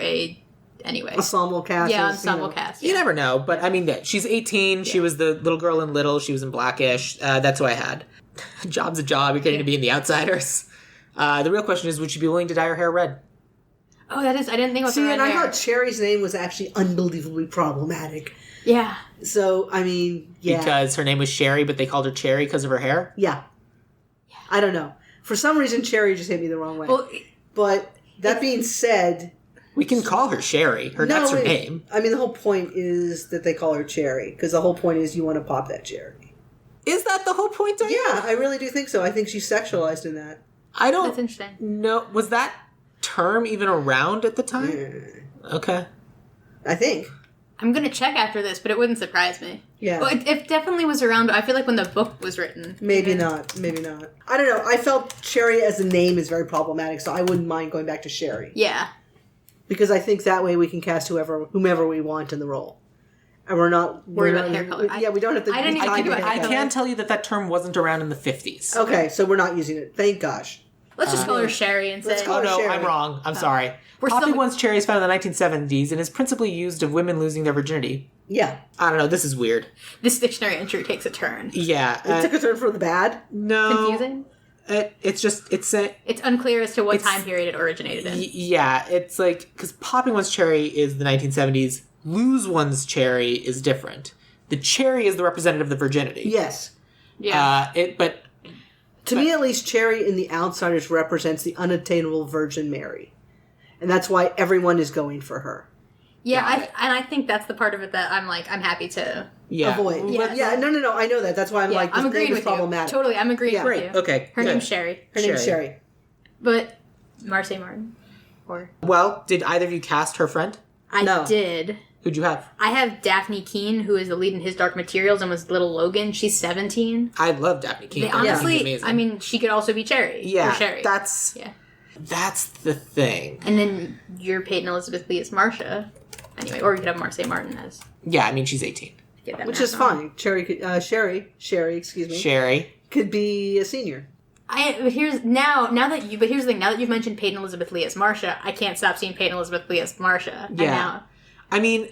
anyway. Ensemble cast. Yeah, ensemble cast. Yeah. You never know, but I mean, she's 18. Yeah. She was the little girl in Little. She was in Blackish. That's who I had. Job's a job. You're getting to be in The Outsiders. The real question is, would she be willing to dye her hair red? Oh, that is. I didn't think about the See, red and I hair. thought Cherry's name was actually unbelievably problematic. Yeah. So, I mean, yeah. Because her name was Sherry, but they called her Cherry because of her hair? Yeah. I don't know. For some reason, Cherry just hit me the wrong way. Well, But that being said... We can call her Sherry. That's her name. I mean, the whole point is that they call her Cherry. Because the whole point is you want to pop that cherry. Is that the whole point, Diane? Yeah, I really do think so. I think she's sexualized in that. I don't that's interesting. know. Was that term even around at the time? Okay. I think. I'm gonna check after this, but it wouldn't surprise me. Yeah. Well, it definitely was around. I feel like when the book was written. Maybe not. Maybe not. I don't know. I felt Cherry as a name is very problematic, so I wouldn't mind going back to Sherry. Yeah. Because I think that way we can cast whomever we want in the role. And we're not... Worried about hair color. Yeah, we don't have to... I didn't even think about I hair can tell you that term wasn't around in the 50s. Okay, so we're not using it. Thank gosh. Let's just call her Sherry and let's say. call Oh, her no, Sherry. I'm wrong. I'm sorry. We're Poppy still- One's Cherry is found in the 1970s and is principally used of women losing their virginity. Yeah. I don't know. This is weird. This dictionary entry takes a turn. Yeah. It took a turn for the bad. No. Confusing? It's unclear as to what time period it originated in. Yeah, it's like, because Popping One's Cherry is the 1970s, Lose One's Cherry is different. The cherry is the representative of the virginity. Yes. Yeah. To me, at least, Cherry in The Outsiders represents the unattainable Virgin Mary. And that's why everyone is going for her. Yeah, I think that's the part of it that I'm happy to Avoid. Yes. Yeah, no, I know that. That's why I'm like, I'm this agreeing name is with problematic. you. Totally, I'm agreeing Yeah. with Great. you. Okay. Her good. name's Sherry. Her name's Sherry. But Marseille Martin. Or Well, did either of you cast her friend? I No. did. Who'd you have? I have Daphne Keane, who is the lead in His Dark Materials and was little Logan. She's 17. I love Daphne Keane. They I think she's honestly, amazing. I mean, she could also be Cherry. yeah, Or Sherry. that's the thing. And then you're Peyton Elizabeth Lee as Marcia. Anyway, or you could have Marseille Martin as. Yeah, I mean, she's 18. Get that Which math is wrong. fine. Sherry, excuse me, Sherry. could be a senior. But here's the thing. Now that you've mentioned Peyton Elizabeth Lee as Marcia, I can't stop seeing Peyton Elizabeth Lee as Marcia. And Yeah. now, I mean,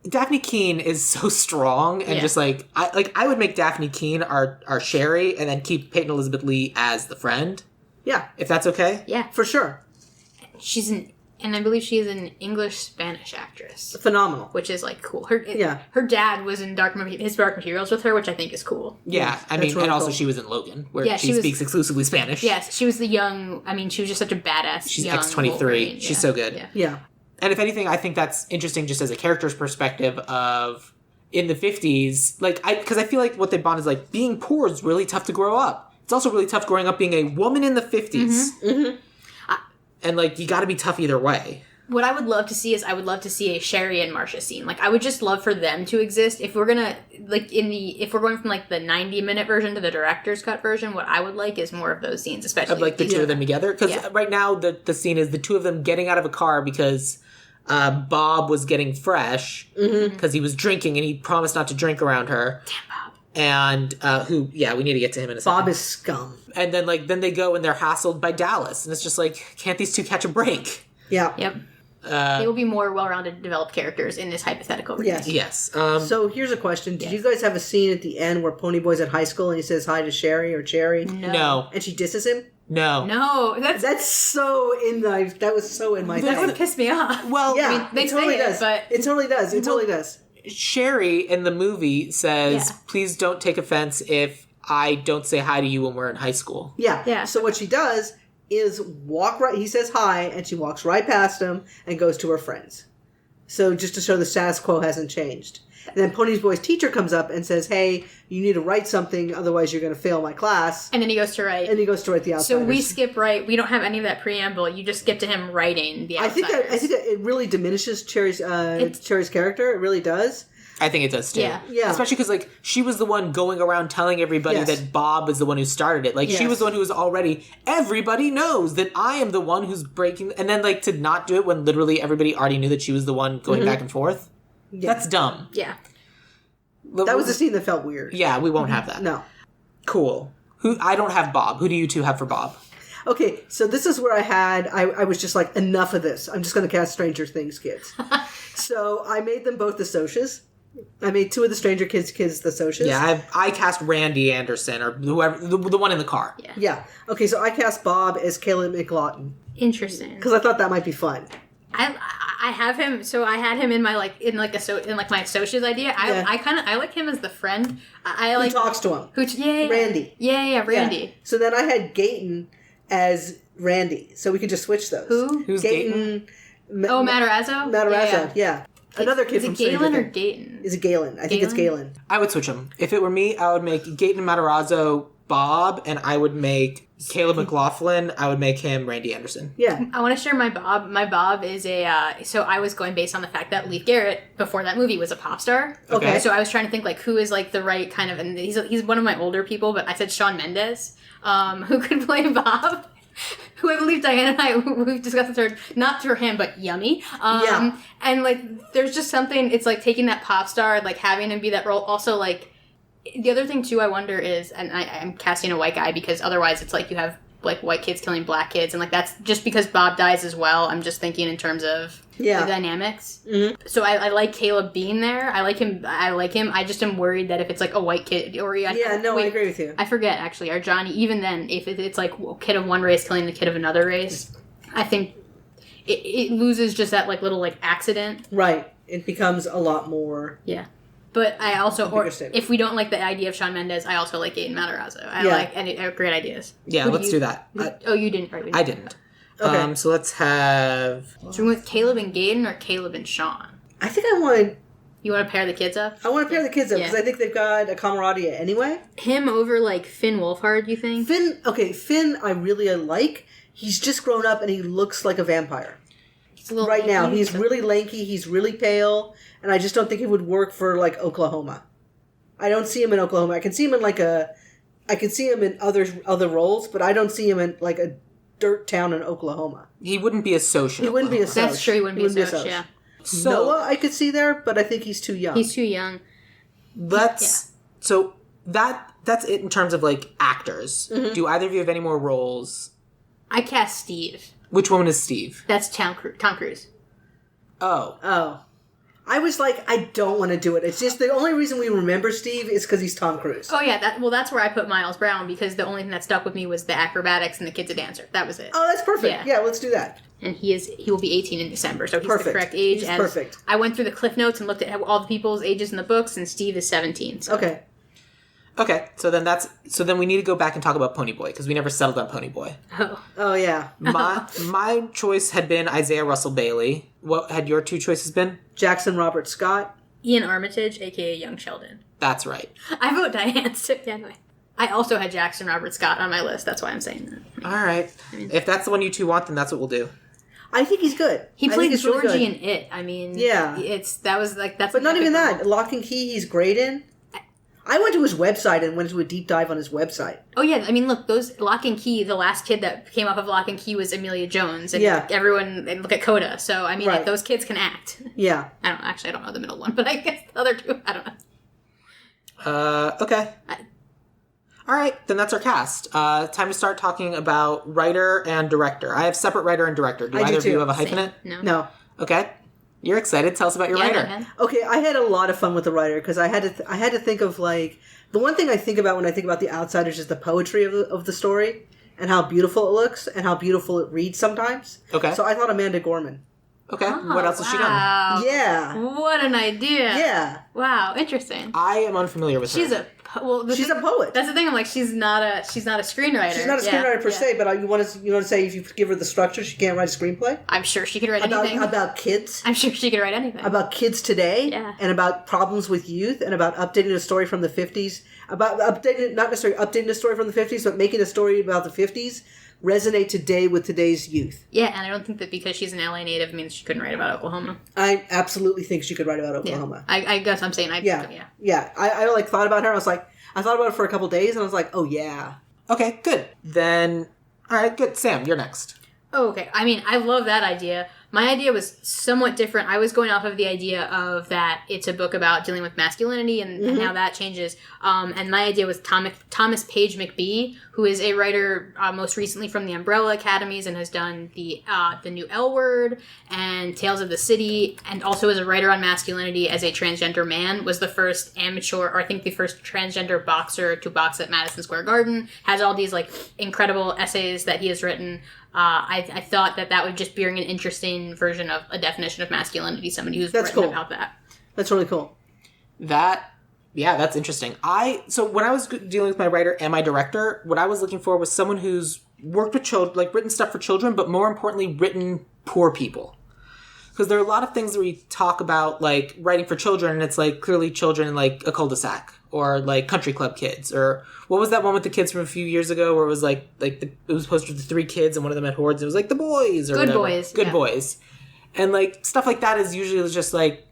Daphne Keane is so strong, and Yeah. just I would make Daphne Keane our Sherry, and then keep Peyton Elizabeth Lee as the friend, Yeah, if that's okay. yeah, for sure. and I believe she is an English-Spanish actress, Phenomenal. which is cool. Yeah. Her dad was in His Dark Materials with her, which I think is cool. Yeah, I mean, that's really and also cool. she was in Logan, where Yeah, she she was- speaks exclusively Spanish. Yes, she was the young. I mean, she was just such a badass. She's young X-23. Wolverine. She's Yeah. so good. Yeah. Yeah. And if anything, I think that's interesting just as a character's perspective of in the 50s, because I feel like what they bond is being poor is really tough to grow up. It's also really tough growing up being a woman in the 50s. Mm-hmm. And you got to be tough either way. What I would love to see is a Sherry and Marcia scene. I would just love for them to exist. If we're gonna if we're going from the 90-minute version to the director's cut version, what I would like is more of those scenes, especially Of the two of them together. Because Yeah. right now the scene is the two of them getting out of a car because Bob was getting fresh because he was drinking and he promised not to drink around her. Damn Bob. And we need to get to him in a second. Bob is scum. And then then they go and they're hassled by Dallas, and it's just can't these two catch a break? Yeah. Yep. They will be more well-rounded, developed characters in this hypothetical. Yes. Yes. So here's a question. Did you guys have a scene at the end where Ponyboy's at high school and he says hi to Sherry or Cherry? No. And she disses him? No. No, That's so that was so in my that head. would piss me off. Well, Yeah, I mean, they it totally say it, does. but- It totally does. It totally does. Sherry in the movie says, Yeah. please don't take offense if I don't say hi to you when we're in high school. Yeah. Yeah. So what she does is he says hi, and she walks right past him and goes to her friends. So just to show the status quo hasn't changed. And then Pony's Boy's teacher comes up and says, hey, you need to write something, otherwise you're going to fail my class. And then he goes to write. And he goes to write The Outsiders. So we skip right. We don't have any of that preamble. You just skip to him writing The I Outsiders. think that it really diminishes Cherry's character. It really does. I think it does too. Yeah. Yeah. Especially because she was the one going around telling everybody Yes. that Bob is the one who started it. She Yes. was the one who was already. Everybody knows that I am the one who's breaking. And then to not do it when literally everybody already knew that she was the one going back and forth. Yeah. That's dumb. Yeah. That was a scene that felt weird. Yeah, we won't have that. No. Cool. I don't have Bob. Who do you two have for Bob? Okay, so this is where I was just enough of this. I'm just going to cast Stranger Things kids. So I made them both the Socias. I made two of the Stranger Kids the Socias. Yeah, I cast Randy Anderson or whoever the one in the car. Yeah. Okay, so I cast Bob as Caleb McLaughlin Interesting. because I thought that might be fun. I have him. So I had him in my my associates idea. I like him as the friend. I like Who talks to him? Randy. Yeah, Randy. Yeah. So then I had Gayton as Randy, so we could just switch those. Who's Gayton? Matarazzo. Matarazzo. Yeah. Another kid is from it Galen Stranger or Things. Gayton? Is it Galen? I think it's Galen. I would switch them. If it were me, I would make Gayton Matarazzo Bob, and I would make Caleb McLaughlin. I would make him Randy Anderson. Yeah. I want to share my Bob. My Bob is so I was going based on the fact that Leif Garrett, before that movie, was a pop star. Okay. So I was trying to think, like, who is, like, the right kind of, and he's one of my older people, but I said Shawn Mendes, who could play Bob. Who I believe Diane and I, we've discussed this word, not for him, but yummy. Yeah. And, like, there's just something, it's like taking that pop star, like, having him be that role. Also, like, the other thing, too, I wonder is, and I'm casting a white guy because otherwise it's like you have, like, white kids killing black kids. And, like, that's just because Bob dies as well. I'm just thinking in terms of the dynamics. Mm-hmm. So I like Caleb being there. I like him. I just am worried that if it's, like, a white kid or... I agree with you. I forget, actually. Or Johnny, even then, if it's, like, a kid of one race killing the kid of another race, I think it loses just that, like, little, like, accident. Right. It becomes a lot more... Yeah. But I also, or statement. if we don't like the idea of Shawn Mendes, I also like Gaten Matarazzo. I like great ideas. Yeah, let's do that. You didn't, right? I didn't. Okay. So let's have... So we're with Caleb and Gaten or Caleb and Shawn? I think I want You want to pair the kids up? to pair the kids up because I think they've got a camaraderie anyway. Him over, like, Finn Wolfhard, you think? Finn I really like. He's just grown up and he looks like a vampire. Right now. He's really lanky, he's really pale, and I just don't think he would work for, like, Oklahoma. I don't see him in Oklahoma. I can see him in other roles, but I don't see him in, like, a dirt town in Oklahoma. He wouldn't be a social. He wouldn't be a social. That's true, he wouldn't be a social, yeah. So, Noah I could see there, but I think he's too young. He's too young. So that's it in terms of, like, actors. Mm-hmm. Do either of you have any more roles? I cast Steve. Which one is Steve? That's Tom Cruise. Oh. I was like, I don't want to do it. It's just the only reason we remember Steve is because he's Tom Cruise. Oh, yeah. That's where I put Miles Brown because the only thing that stuck with me was the acrobatics and the kid's a dancer. That was it. Oh, that's perfect. Yeah, let's do that. And he will be 18 in December, so he's the correct age. He's perfect. I went through the cliff notes and looked at all the people's ages in the books, and Steve is 17. So. Okay, so then we need to go back and talk about Ponyboy because we never settled on Ponyboy. Oh yeah. My choice had been Isaiah Russell Bailey. What had your two choices been? Jackson Robert Scott. Ian Armitage, aka Young Sheldon. That's right. I vote Diane. So, yeah, anyway. I also had Jackson Robert Scott on my list. That's why I'm saying that. All right. If that's the one you two want, then that's what we'll do. I think he's good. He played Georgie really in It. I mean, yeah, that's. But not even that. Lock and Key, he's great in. I went to his website and went to a deep dive on his website. Oh yeah, I mean, look, those Lock and Key. The last kid that came off of Lock and Key was Amelia Jones, and everyone and look at Coda. So I mean, like, those kids can act. Yeah. I don't know the middle one, but I guess the other two, I don't know. Okay. All right, then that's our cast. Time to start talking about writer and director. I have separate writer and director. Do either of you have a hyphen in it? No. Okay. You're excited. Tell us about your writer. Okay, I had a lot of fun with the writer because I had to think of, like, the one thing I think about when I think about The Outsiders is the poetry of the story and how beautiful it looks and how beautiful it reads sometimes. Okay. So I thought Amanda Gorman. Okay. What else has she done? Yeah. What an idea. Yeah. Wow. Interesting. I am unfamiliar with her. She's a poet. That's the thing. I'm like, she's not a screenwriter. She's not a screenwriter per se, but you want to say if you give her the structure, she can't write a screenplay? I'm sure she could write anything. About kids? I'm sure she could write anything. About kids today? Yeah. And about problems with youth and about updating a story from the 50s. About not necessarily updating a story from the 50s, but making a story about the 50s resonate today with today's youth. Yeah, and I don't think that because she's an LA native means she couldn't write about Oklahoma. I absolutely think she could write about Oklahoma. Yeah. I guess I'm saying Yeah. I thought about her. I thought about it for a couple days, and I was like, oh yeah. Okay, good. Then, all right, good. Sam, you're next. Oh, okay. I mean, I love that idea. My idea was somewhat different. I was going off of the idea of that it's a book about dealing with masculinity and how that changes. And my idea was Thomas Page McBee, who is a writer most recently from the Umbrella Academies and has done the new L Word and Tales of the City, and also is a writer on masculinity as a transgender man, was the first amateur, or I think the first transgender boxer to box at Madison Square Garden, has all these like incredible essays that he has written. I thought that would just bring an interesting version of a definition of masculinity, somebody who's written about that. That's really cool. That's interesting. So when I was dealing with my writer and my director, what I was looking for was someone who's worked with children, like written stuff for children, but more importantly, written poor people. Because there are a lot of things that we talk about, like writing for children, and it's like clearly children in like a cul-de-sac or like country club kids, or what was that one with the kids from a few years ago where it was it was posted with the 3 kids and one of them had hordes. It was like the boys or Good whatever. Boys. Good Boys. And like stuff like that is usually just like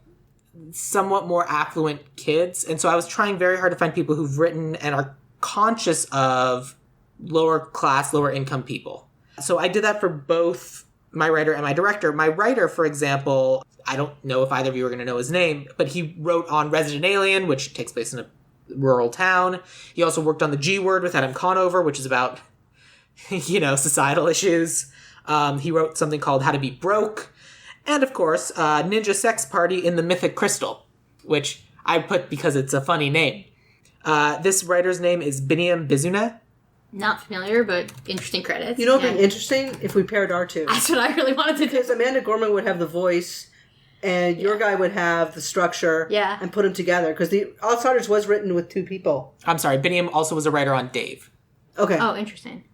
somewhat more affluent kids. And so I was trying very hard to find people who've written and are conscious of lower class, lower income people. So I did that for both my writer and my director. My writer, for example, I don't know if either of you are going to know his name, but he wrote on Resident Alien, which takes place in a rural town. He also worked on The G Word with Adam Conover, which is about, societal issues. He wrote something called How to Be Broke. And, of course, Ninja Sex Party in the Mythic Crystal, which I put because it's a funny name. This writer's name is Biniam Bizuna. Not familiar, but interesting credits. You know what would be interesting? If we paired our two. That's what I really wanted to do. Because Amanda Gorman would have the voice, and your guy would have the structure, and put them together. Because The Outsiders was written with 2 people. I'm sorry, Biniam also was a writer on Dave. Okay. Oh, interesting.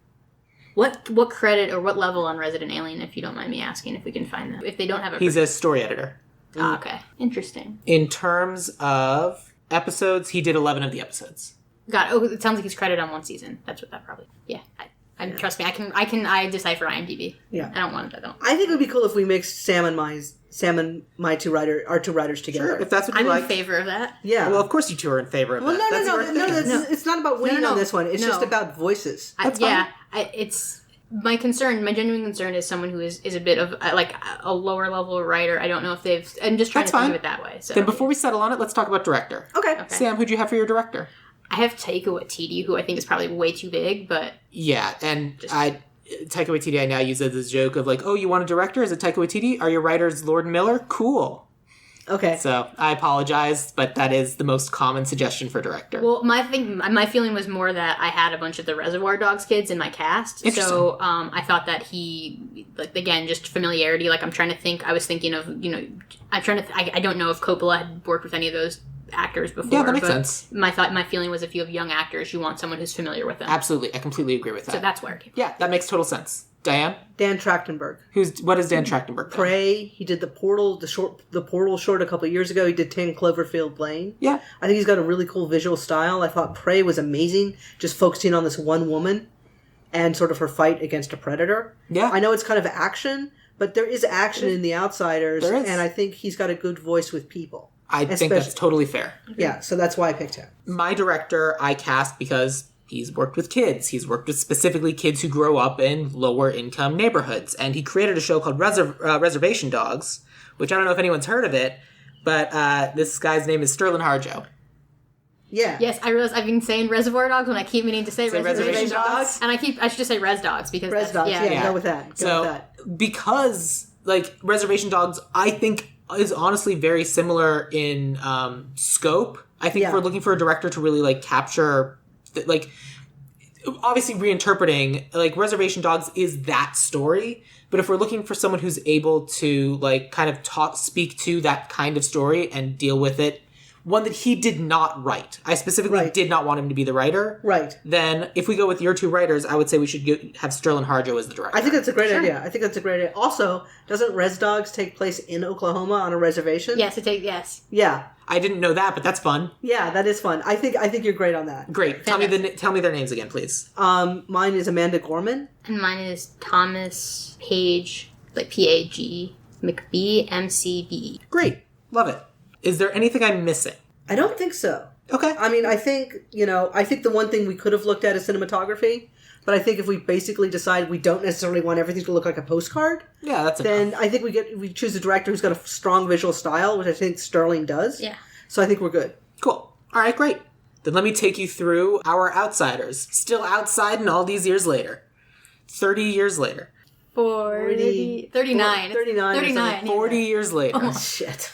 What credit or what level on Resident Alien, if you don't mind me asking, if we can find them? If they don't have a... He's a story editor. Oh, okay. Interesting. In terms of episodes, he did 11 of the episodes. It sounds like he's credited on 1 season. That's what that probably... Yeah. Trust me, I decipher IMDb. Yeah. I don't want it, I think it would be cool if we mixed Sam and my our 2 writers together. Sure, if that's what you I'm like. in favor of that. Yeah. Well, of course you 2 are in favor of that. No. It's not about winning on this one. It's just about voices. That's fine. It's my concern. My genuine concern is someone who is a bit of like a lower level writer. I don't know if they've. I'm just trying to think of it that way. So then before we settle on it, let's talk about director. Okay. Sam, who'd you have for your director? I have Taika Waititi, who I think is probably way too big, but yeah, and Taika Waititi I now use as a joke of like, oh, you want a director? Is it Taika Waititi? Are your writers Lord and Miller? Cool. Okay. So I apologize, but that is the most common suggestion for director. Well, my feeling was more that I had a bunch of the Reservoir Dogs kids in my cast, so I thought that he, like, again, just familiarity. Like I'm trying to think. I was thinking of I don't know if Coppola had worked with any of those actors before. Yeah, that makes sense. My feeling was if you have young actors, you want someone who's familiar with them. Absolutely, I completely agree with that. So that's where it came from. Yeah, that makes total sense. Dianne? Dan Trachtenberg. What is Dan Trachtenberg? Prey. He did the Portal short a couple of years ago. He did 10 Cloverfield Lane. Yeah. I think he's got a really cool visual style. I thought Prey was amazing, just focusing on this one woman and sort of her fight against a predator. Yeah. I know it's kind of action, but there is action in The Outsiders, and I think he's got a good voice with people. I think that's totally fair. Yeah, so that's why I picked him. My director I cast because he's worked with kids. He's worked with specifically kids who grow up in lower income neighborhoods. And he created a show called Reservation Dogs, which I don't know if anyone's heard of it, but this guy's name is Sterling Harjo. Yeah. Yes, I realize I've been saying Reservoir Dogs when I keep meaning to say Reservation Dogs. And I should just say Res Dogs because Res Dogs, yeah, go with that. Because, like, Reservation Dogs, I think, is honestly very similar in scope. I think if we're looking for a director to really, like, capture, like, obviously reinterpreting, like, Reservation Dogs is that story, but if we're looking for someone who's able to, like, kind of speak to that kind of story and deal with it, one that he did not write. I specifically did not want him to be the writer. Right. Then, if we go with your 2 writers, I would say we should have Sterling Harjo as the director. I think that's a great idea. Also, doesn't Res Dogs take place in Oklahoma on a reservation? Yes, Yeah. I didn't know that, but that's fun. Yeah, that is fun. I think you're great on that. Great. Tell me their names again, please. Mine is Amanda Gorman. And mine is Thomas Page, like P-A-G, McBee, M-C-B-E. Great. Love it. Is there anything I'm missing? I don't think so. Okay. I mean, I think the one thing we could have looked at is cinematography, But I think if we basically decide we don't necessarily want everything to look like a postcard, Yeah, that's then enough. I think we choose a director who's got a strong visual style, which I think Sterling does. Yeah. So I think we're good. Cool. All right, great. Then let me take you through our outsiders. Still outside and all these years later. 30 years later. 39. 39 or 39. 40 years later. Oh, shit.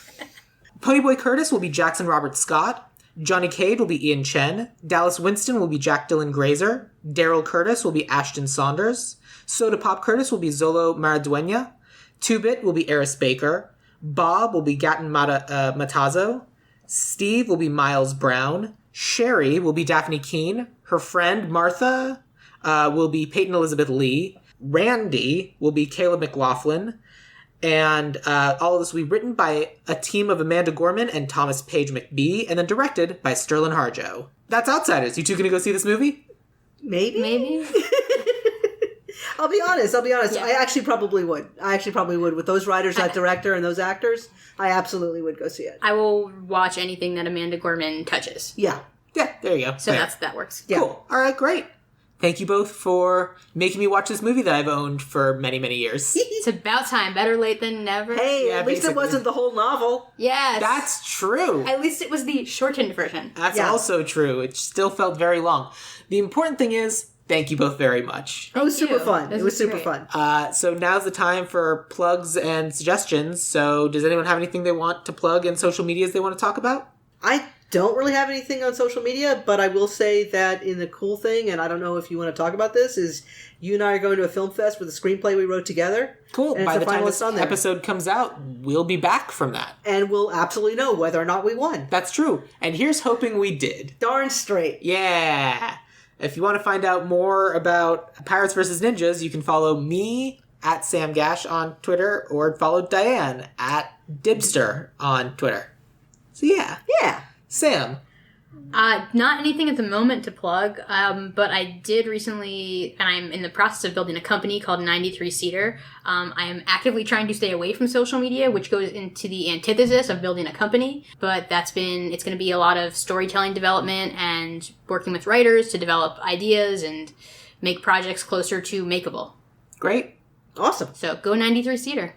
Ponyboy Curtis will be Jackson Robert Scott. Johnny Cade will be Ian Chen. Dallas Winston will be Jack Dylan Grazer. Daryl Curtis will be Ashton Saunders. Soda Pop Curtis will be Zolo Maraduena. Two-Bit will be Eris Baker. Bob will be Gatton Matazo. Steve will be Miles Brown. Sherry will be Daphne Keene. Her friend, Martha, will be Peyton Elizabeth Lee. Randy will be Caleb McLaughlin. And all of this will be written by a team of Amanda Gorman and Thomas Page McBee, and then directed by Sterling Harjo. That's Outsiders. You two gonna go see this movie? Maybe. I'll be honest. Yeah. I actually probably would. With those writers, that director, and those actors, I absolutely would go see it. I will watch anything that Amanda Gorman touches. Yeah. Yeah, there you go. So There. that works. Yeah. Cool. All right, great. Thank you both for making me watch this movie that I've owned for many, many years. It's about time. Better late than never. Hey, Yeah, at least it basically. wasn't the whole novel. Yes. That's true. At least it was the shortened version. That's Yeah. also true. It still felt very long. The important thing is, thank you both very much. It was Thank super you. fun. This It was is super great. fun. So now's the time for plugs and suggestions. So does anyone have anything they want to plug in social medias they want to talk about? I don't really have anything on social media, but I will say that in the cool thing, and I don't know if you want to talk about this, is you and I are going to a film fest with a screenplay we wrote together. Cool. And it's By a the time finalist this on there. episode comes out, we'll be back from that. And we'll absolutely know whether or not we won. That's true. And here's hoping we did. Darn straight. Yeah. If you want to find out more about Pirates vs. Ninjas, you can follow me at Sam Gasch on Twitter or follow Dianne at Dibster on Twitter. So yeah. Yeah. Sam. Not anything at the moment to plug, but I did recently, and I'm in the process of building a company called 93 Seater. I am actively trying to stay away from social media, which goes into the antithesis of building a company, but it's going to be a lot of storytelling development and working with writers to develop ideas and make projects closer to makeable. Great. Awesome. So go 93 Seater.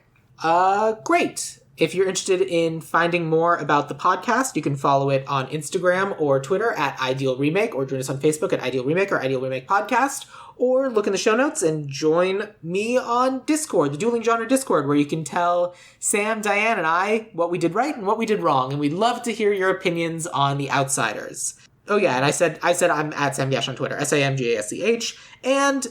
Great. If you're interested in finding more about the podcast, you can follow it on Instagram or Twitter at Ideal Remake, or join us on Facebook at Ideal Remake or Ideal Remake Podcast, or look in the show notes and join me on Discord, the Dueling Genre Discord, where you can tell Sam, Dianne, and I what we did right and what we did wrong, and we'd love to hear your opinions on The Outsiders. Oh yeah, and I said I'm at Sam Gash on Twitter, SAMGASCH, and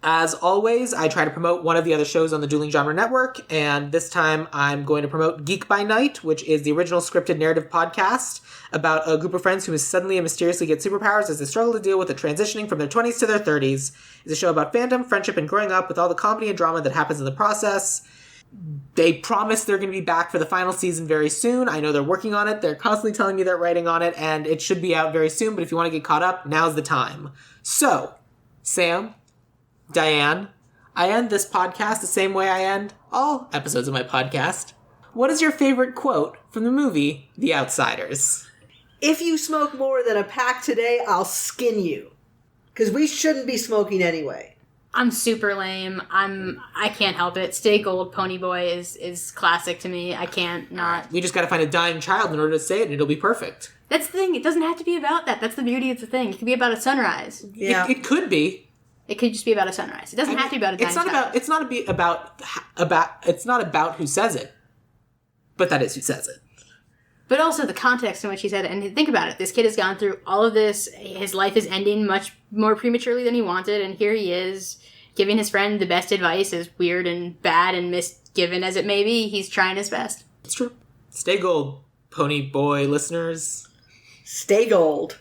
as always, I try to promote one of the other shows on the Dueling Genre Network, and this time I'm going to promote Geek by Night, which is the original scripted narrative podcast about a group of friends who suddenly and mysteriously get superpowers as they struggle to deal with the transitioning from their 20s to their 30s. It's a show about fandom, friendship, and growing up with all the comedy and drama that happens in the process. They promise they're going to be back for the final season very soon. I know they're working on it. They're constantly telling me they're writing on it, and it should be out very soon, but if you want to get caught up, now's the time. So, Sam, Dianne, I end this podcast the same way I end all episodes of my podcast. What is your favorite quote from the movie The Outsiders? If you smoke more than a pack today, I'll skin you. Because we shouldn't be smoking anyway. I'm super lame. I can't help it. Stay Gold Ponyboy is classic to me. I can't not. We just gotta find a dying child in order to say it, and it'll be perfect. That's the thing. It doesn't have to be about that. That's the beauty of the thing. It could be about a sunrise. Yeah. It could be. It could just be about a sunrise. It doesn't have to be about a dying child. It's not about who says it, but that is who says it. But also the context in which he said it. And think about it. This kid has gone through all of this. His life is ending much more prematurely than he wanted. And here he is giving his friend the best advice, as weird and bad and misgiven as it may be. He's trying his best. It's true. Stay gold, Pony Boy listeners. Stay gold.